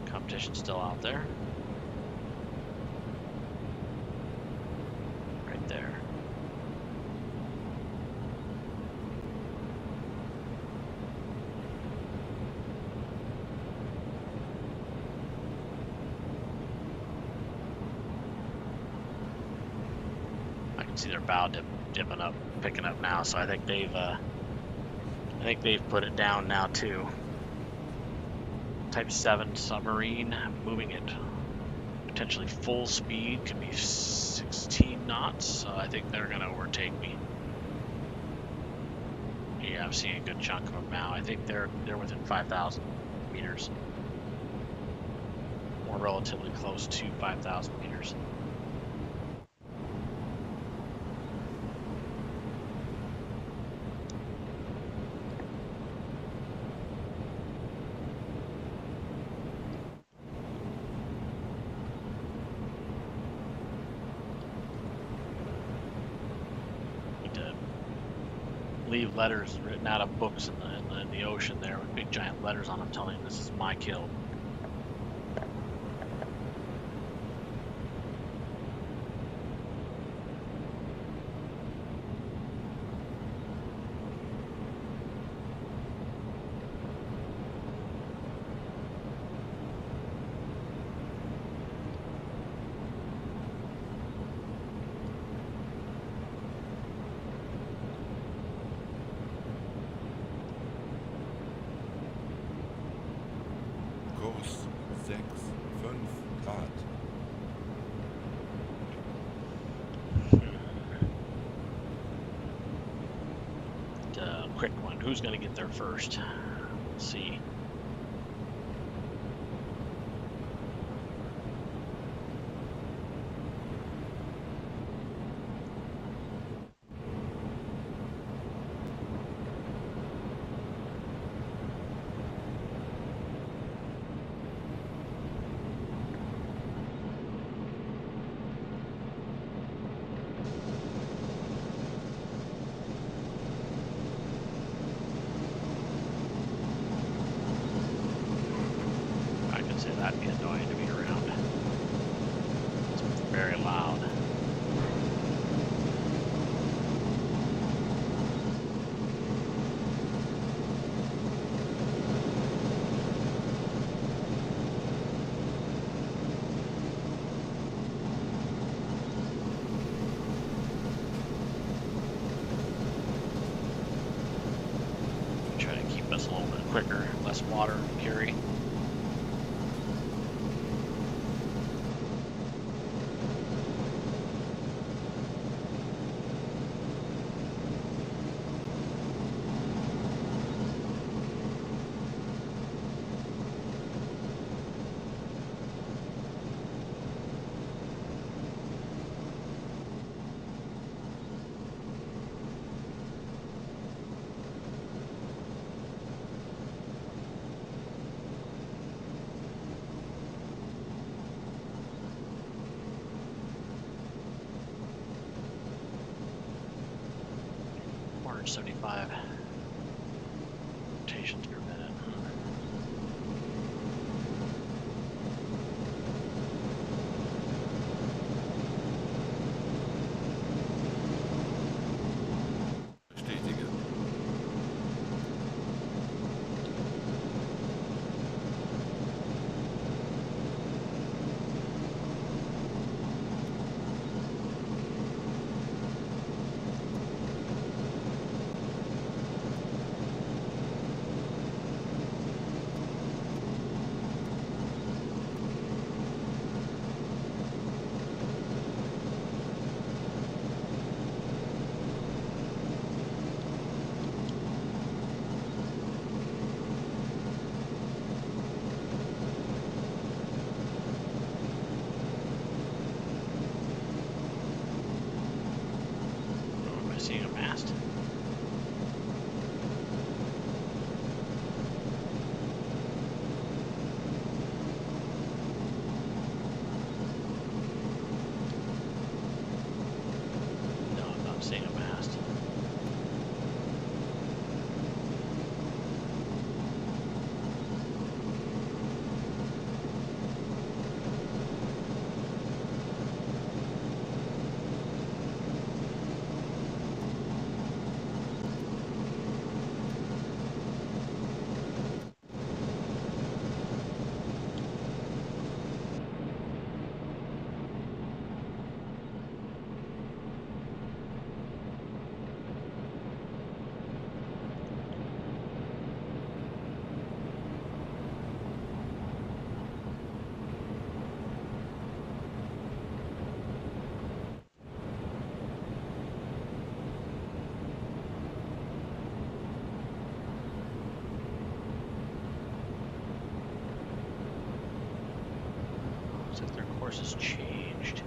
Competition's still out there. There. I can see their bow dipping up, picking up now. So I think they've put it down now too. Type 7 submarine, moving at potentially full speed, could be 16 knots, so I think they're going to overtake me. Yeah, I'm seeing a good chunk of them now. I think they're within 5,000 meters. Or relatively close to 5,000 meters. Leave letters written out of books in the ocean there with big giant letters on them telling you this is my kill. Kurs 6, 5 Grad. Quick one. Who's going to get there first? Let's see. That'd be annoying to be around. very loud. Try to keep us a little bit quicker, less water carry. March 75 rotations per minute. Bestätige. Oh, am I seeing a mast? No, I'm not seeing a mast. Looks like their course has changed.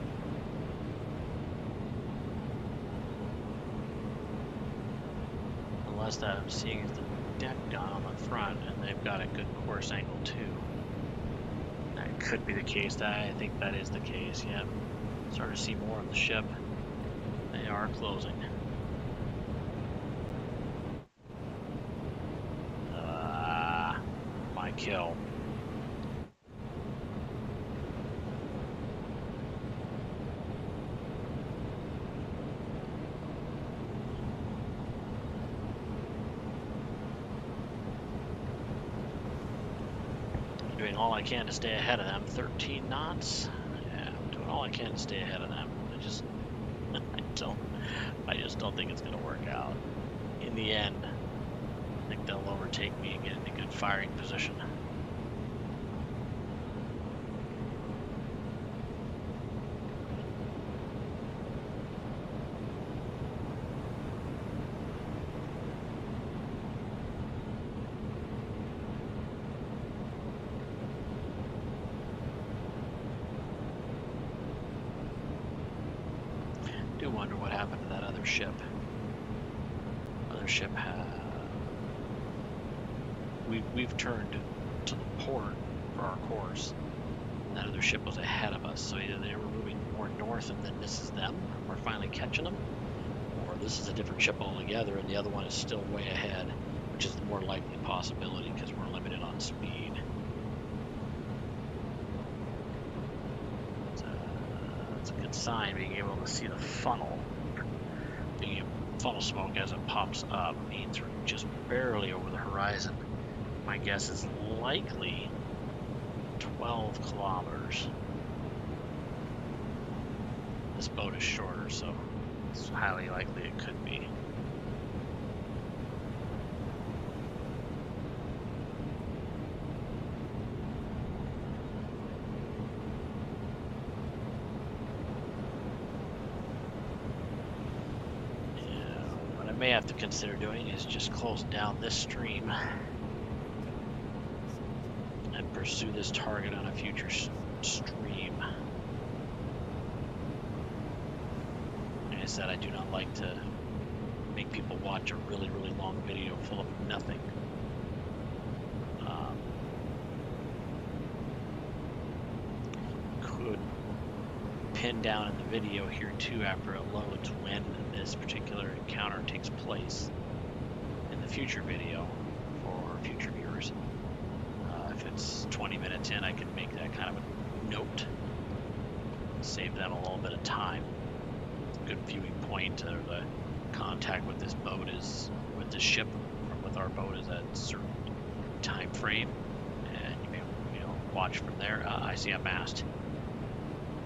Unless that I'm seeing is the deck down on the front and they've got a good course angle too. That could be the case. I think that is the case, yeah. Starting to see more of the ship. They are closing. My kill. Doing all I can to stay ahead of them. 13 knots. Yeah, I'm doing all I can to stay ahead of them. I just don't think it's gonna work out. In the end, I think they'll overtake me and get in a good firing position. I do wonder what happened to that other ship. Other ship we've turned to the port for our course. That other ship was ahead of us, so either they were moving more north and then this is them, we're finally catching them, or this is a different ship altogether and the other one is still way ahead, which is the more likely possibility because we're limited on speed. It's a that sign, being able to see the funnel, funnel smoke as it pops up, means we're just barely over the horizon. My guess is likely 12 kilometers. This boat is shorter, so it's highly likely it could be. What I may have to consider doing is just close down this stream and pursue this target on a future stream. Like I said, I do not like to make people watch a really, really long video full of nothing. Could pin down in the video here too after it loads when this particular encounter takes place in the future video for future viewers. If it's 20 minutes in, I can make that kind of a note, save them a little bit of time. Good viewing point, or the contact with this boat is with the ship, or with our boat is at a certain time frame, and you may watch from there. I see a mast.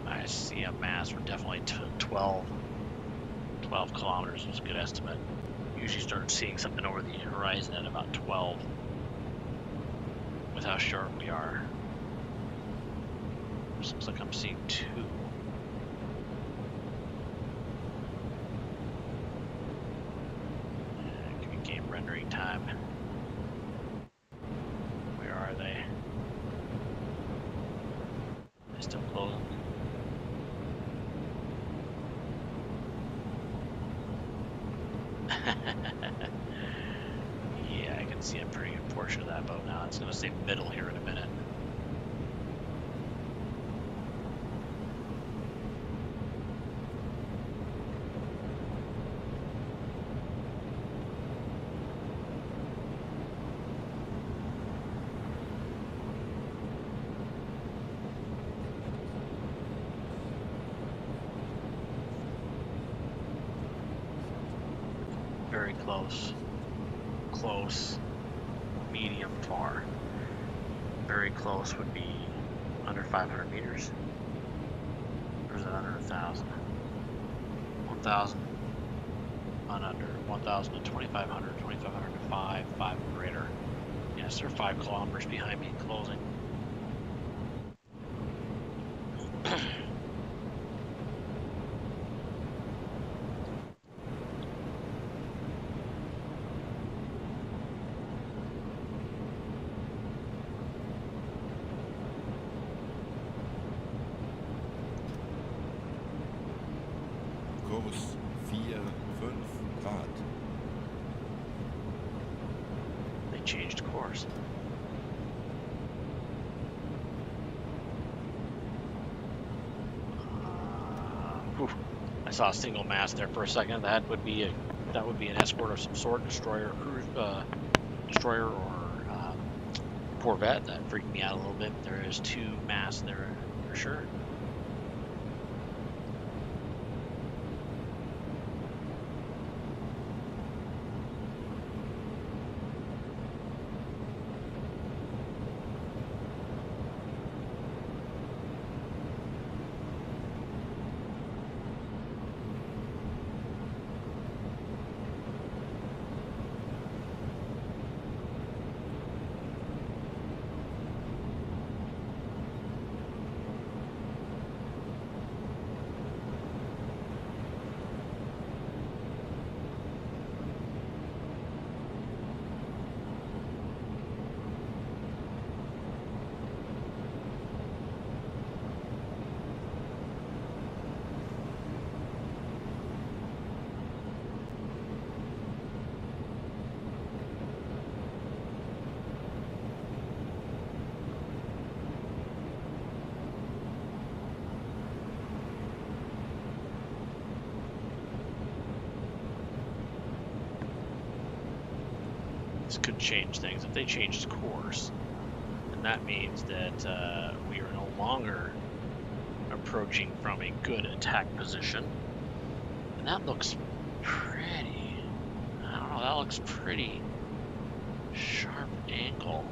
I see a mast. We're definitely 12 kilometers is a good estimate. Usually start seeing something over the horizon at about 12 with how sharp we are. This looks like I'm seeing 2. Give me game rendering time. Where are they? They're still closing. Yeah, I can see a pretty good portion of that boat now. It's going to say middle here in a minute. Very close. Close. Medium, far. Very close would be under 500 meters. Or is it under 1,000? 1,000 on under 1,000 to 2,500, 2,500 to 5, 5 and greater. Yes, they're 5 kilometers behind me closing. Kurs 4, 5 Grad. They changed course. I saw a single mast there for a second. That would be an escort of some sort, destroyer, destroyer or corvette. That freaked me out a little bit. There is 2 masts there for sure. This could change things. If they changed course, then that means that we are no longer approaching from a good attack position. And that looks pretty, I don't know, that looks pretty sharp angle.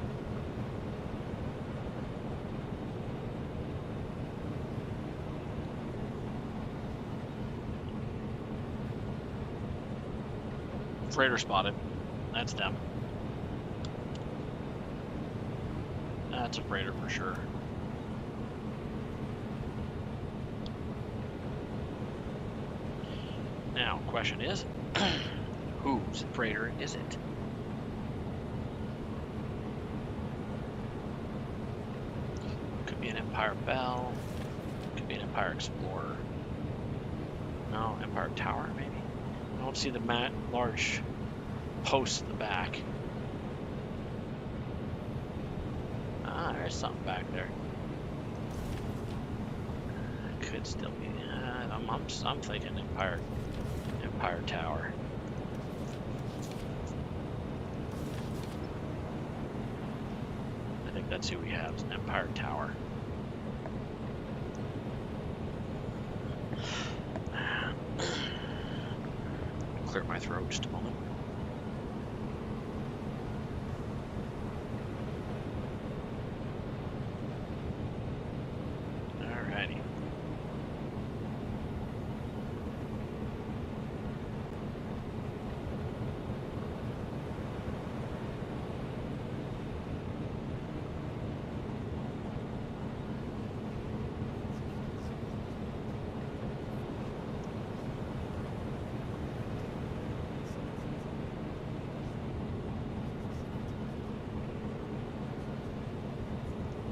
Freighter spotted. That's them. That's a freighter for sure. Now, question is, whose freighter is it? Could be an Empire Bell. Could be an Empire Explorer. No, Empire Tower, maybe? I don't see the large post in the back. Ah, there's something back there. Could still be. I'm thinking Empire Tower. I think that's who we have. Is an Empire Tower. Clear my throat just a moment. Alrighty.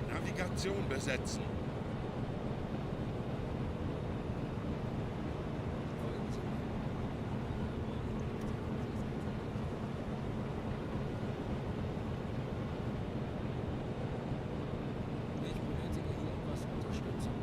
Navigation besetzen. Ich benötige hier etwas Unterstützung.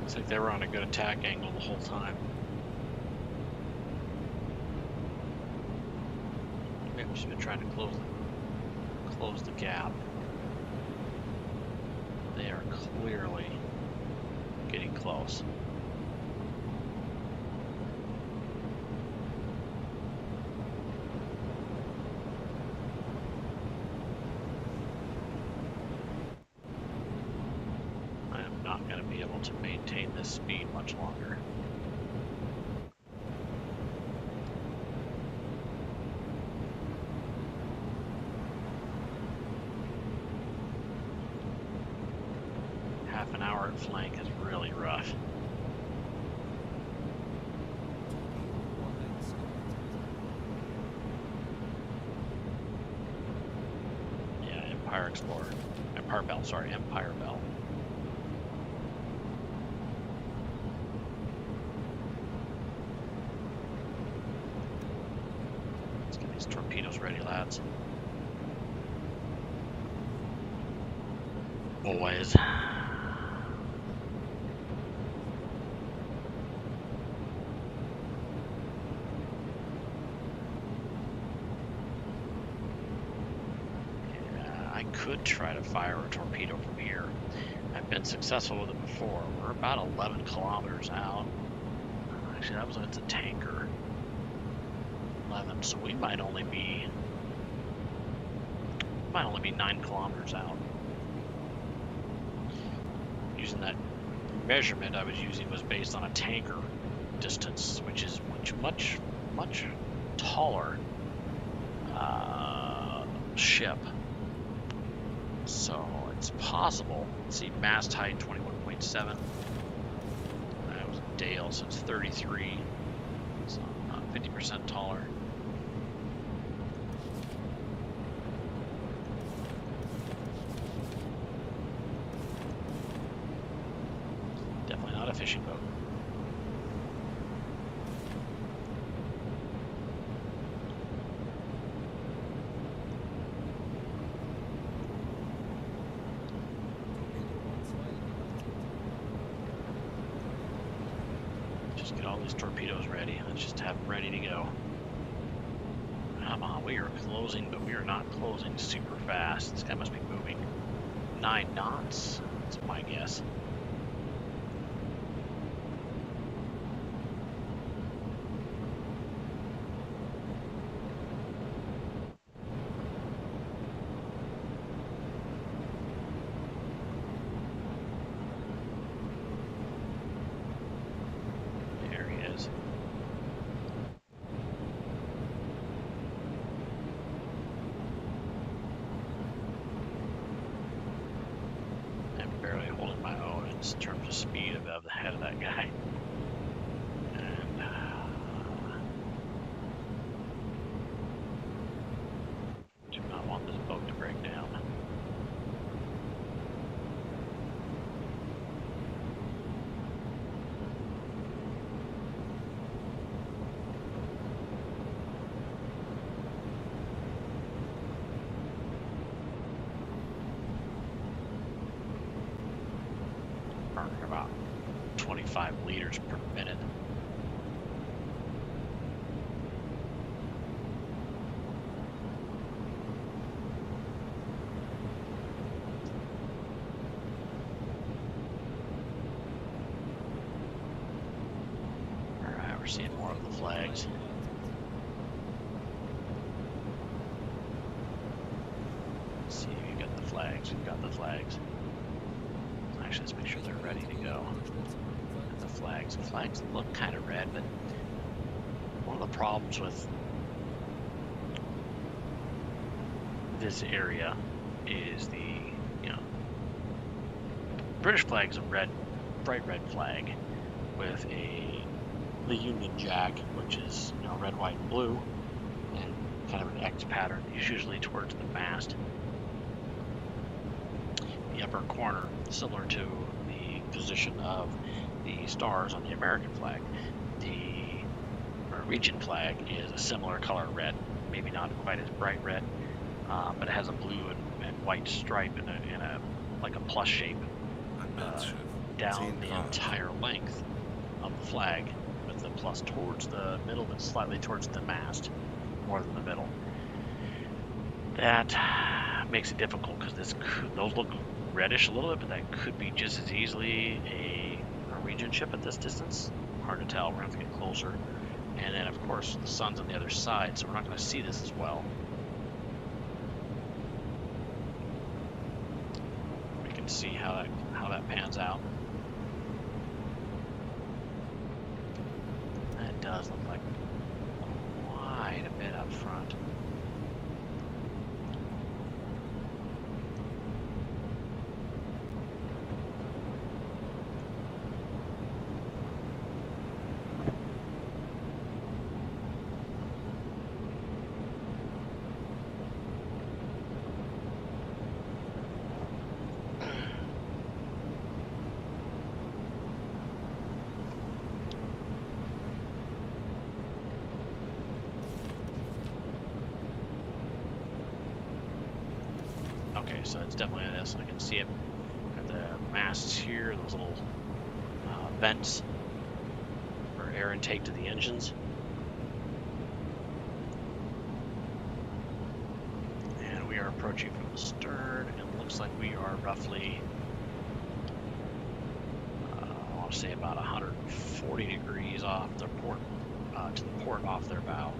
Looks like they were on a good attack angle the whole time. Maybe she's been trying to close the gap. They are clearly getting close. I am not going to be able to maintain this speed much longer. Half an hour at flank is really rough. Yeah, Empire Explorer. Empire Bell, sorry, Empire Bell. Let's get these torpedoes ready, lads. Boys. I could try to fire a torpedo from here. I've been successful with it before. We're about 11 kilometers out. Actually, that was when it's a tanker. 11, so we might only be 9 kilometers out. Using that measurement I was using was based on a tanker distance, which is much taller ship. So it's possible. Let's see, mast height 21.7. That was Dale, so it's 33. So 50% taller. fishing boat. Just get all these torpedoes ready. Let's just have them ready to go. Come on, we are closing, but we are not closing super fast. This guy must be moving 9 knots. That's my guess. There he is. Barely holding my own in terms of speed above the head of that guy. And do not want this boat to break down. Burning about 25 liters per minute. Alright, we're seeing more of the flags. Let's see, we've got the flags, we've got the flags. Actually, let's make sure they're ready to go. And the flags look kind of red, but one of the problems with this area is the, British flag's a red, bright red flag with the Union Jack, which is, red, white, and blue, and kind of an X pattern, is usually towards the mast. The upper corner, similar to the position of the stars on the American flag. The Norwegian flag is a similar color red, maybe not quite as bright red, but it has a blue and white stripe in a like a plus shape down the entire length of the flag, with the plus towards the middle but slightly towards the mast, more than the middle. That makes it difficult because those look reddish a little bit, but that could be just as easily a Norwegian ship at this distance. Hard to tell. We're going to have to get closer. And then, of course, the sun's on the other side, so we're not going to see this as well. We can see how that pans out. That does look like quite a bit up front. Okay, so it's definitely this. I can see it. Got the masts here, those little vents for air intake to the engines. And we are approaching from the stern, and it looks like we are roughly, I want to say about 140 degrees off the port, to the port off their bow.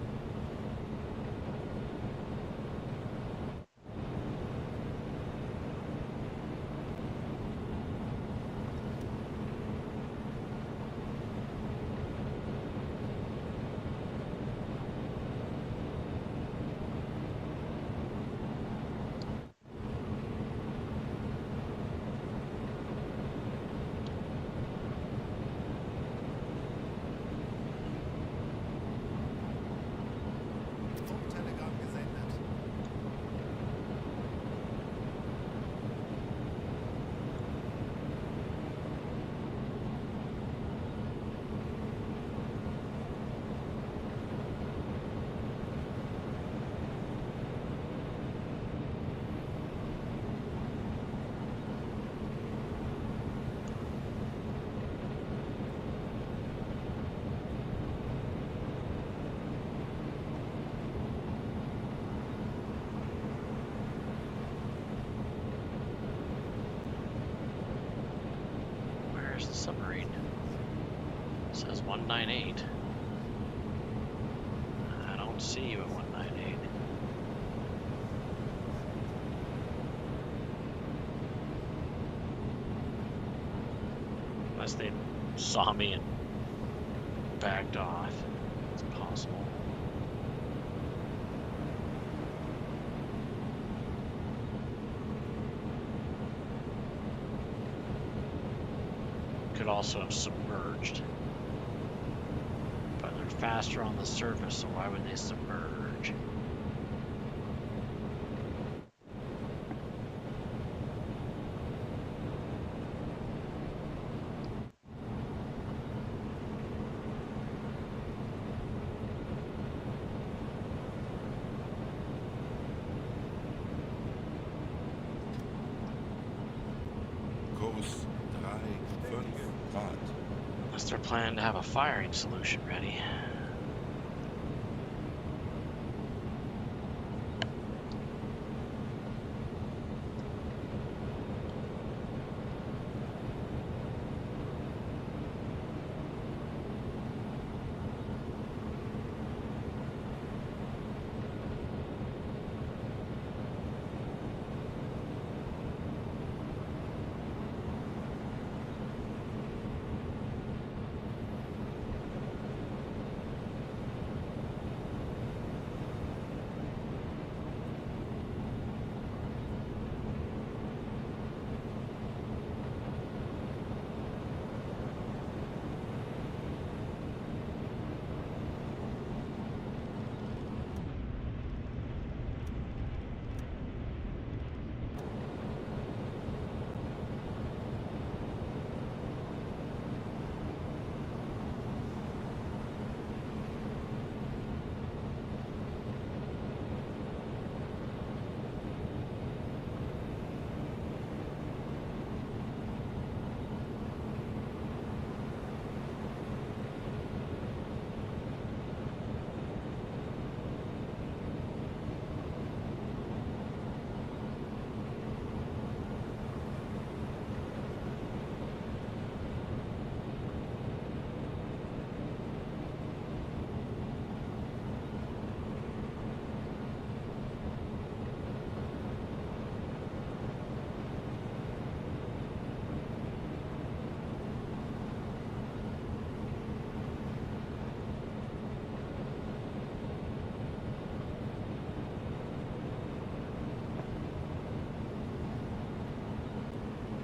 198. I don't see you at 198. Unless they saw me and backed off. It's possible. Could also have submerged. But they're faster on the surface, so why would they submerge? Kurs 3,5 Grad. Unless they're planning to have a firing solution ready.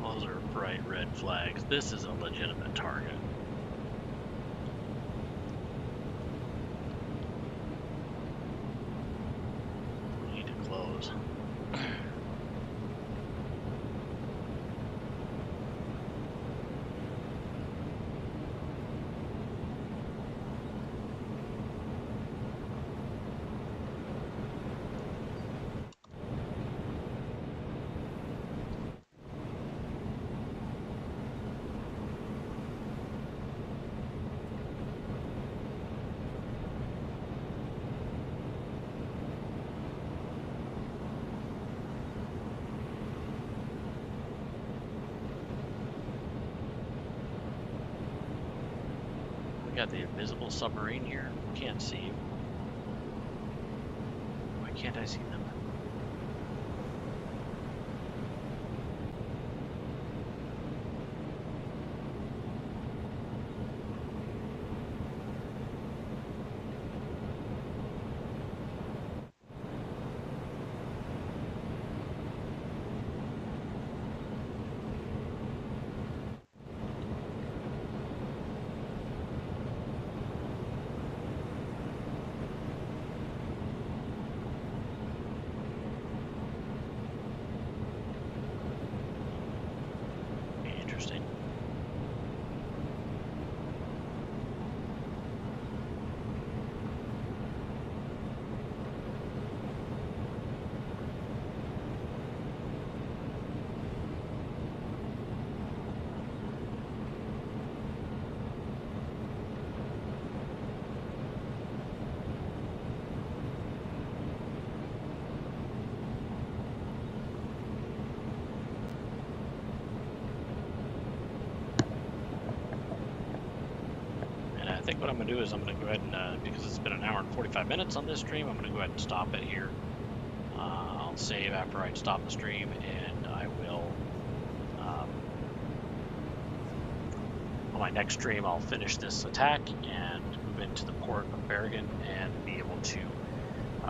Those are bright red flags. This is a legitimate target. We need to close. We got the invisible submarine here. Can't see you. Why can't I see them? think what I'm going to do is I'm going to go ahead and, because it's been an hour and 45 minutes on this stream, I'm going to go ahead and stop it here. I'll save after I stop the stream, and I will, on my next stream, I'll finish this attack and move into the Port of Bergen and be able to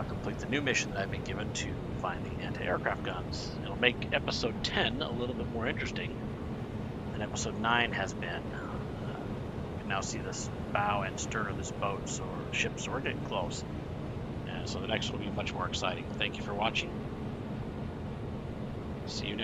complete the new mission that I've been given to find the anti-aircraft guns. It'll make episode 10 a little bit more interesting than episode 9 has been. You can now see this bow and stern of this boat, ship, so we're getting close. And so the next will be much more exciting. Thank you for watching. See you next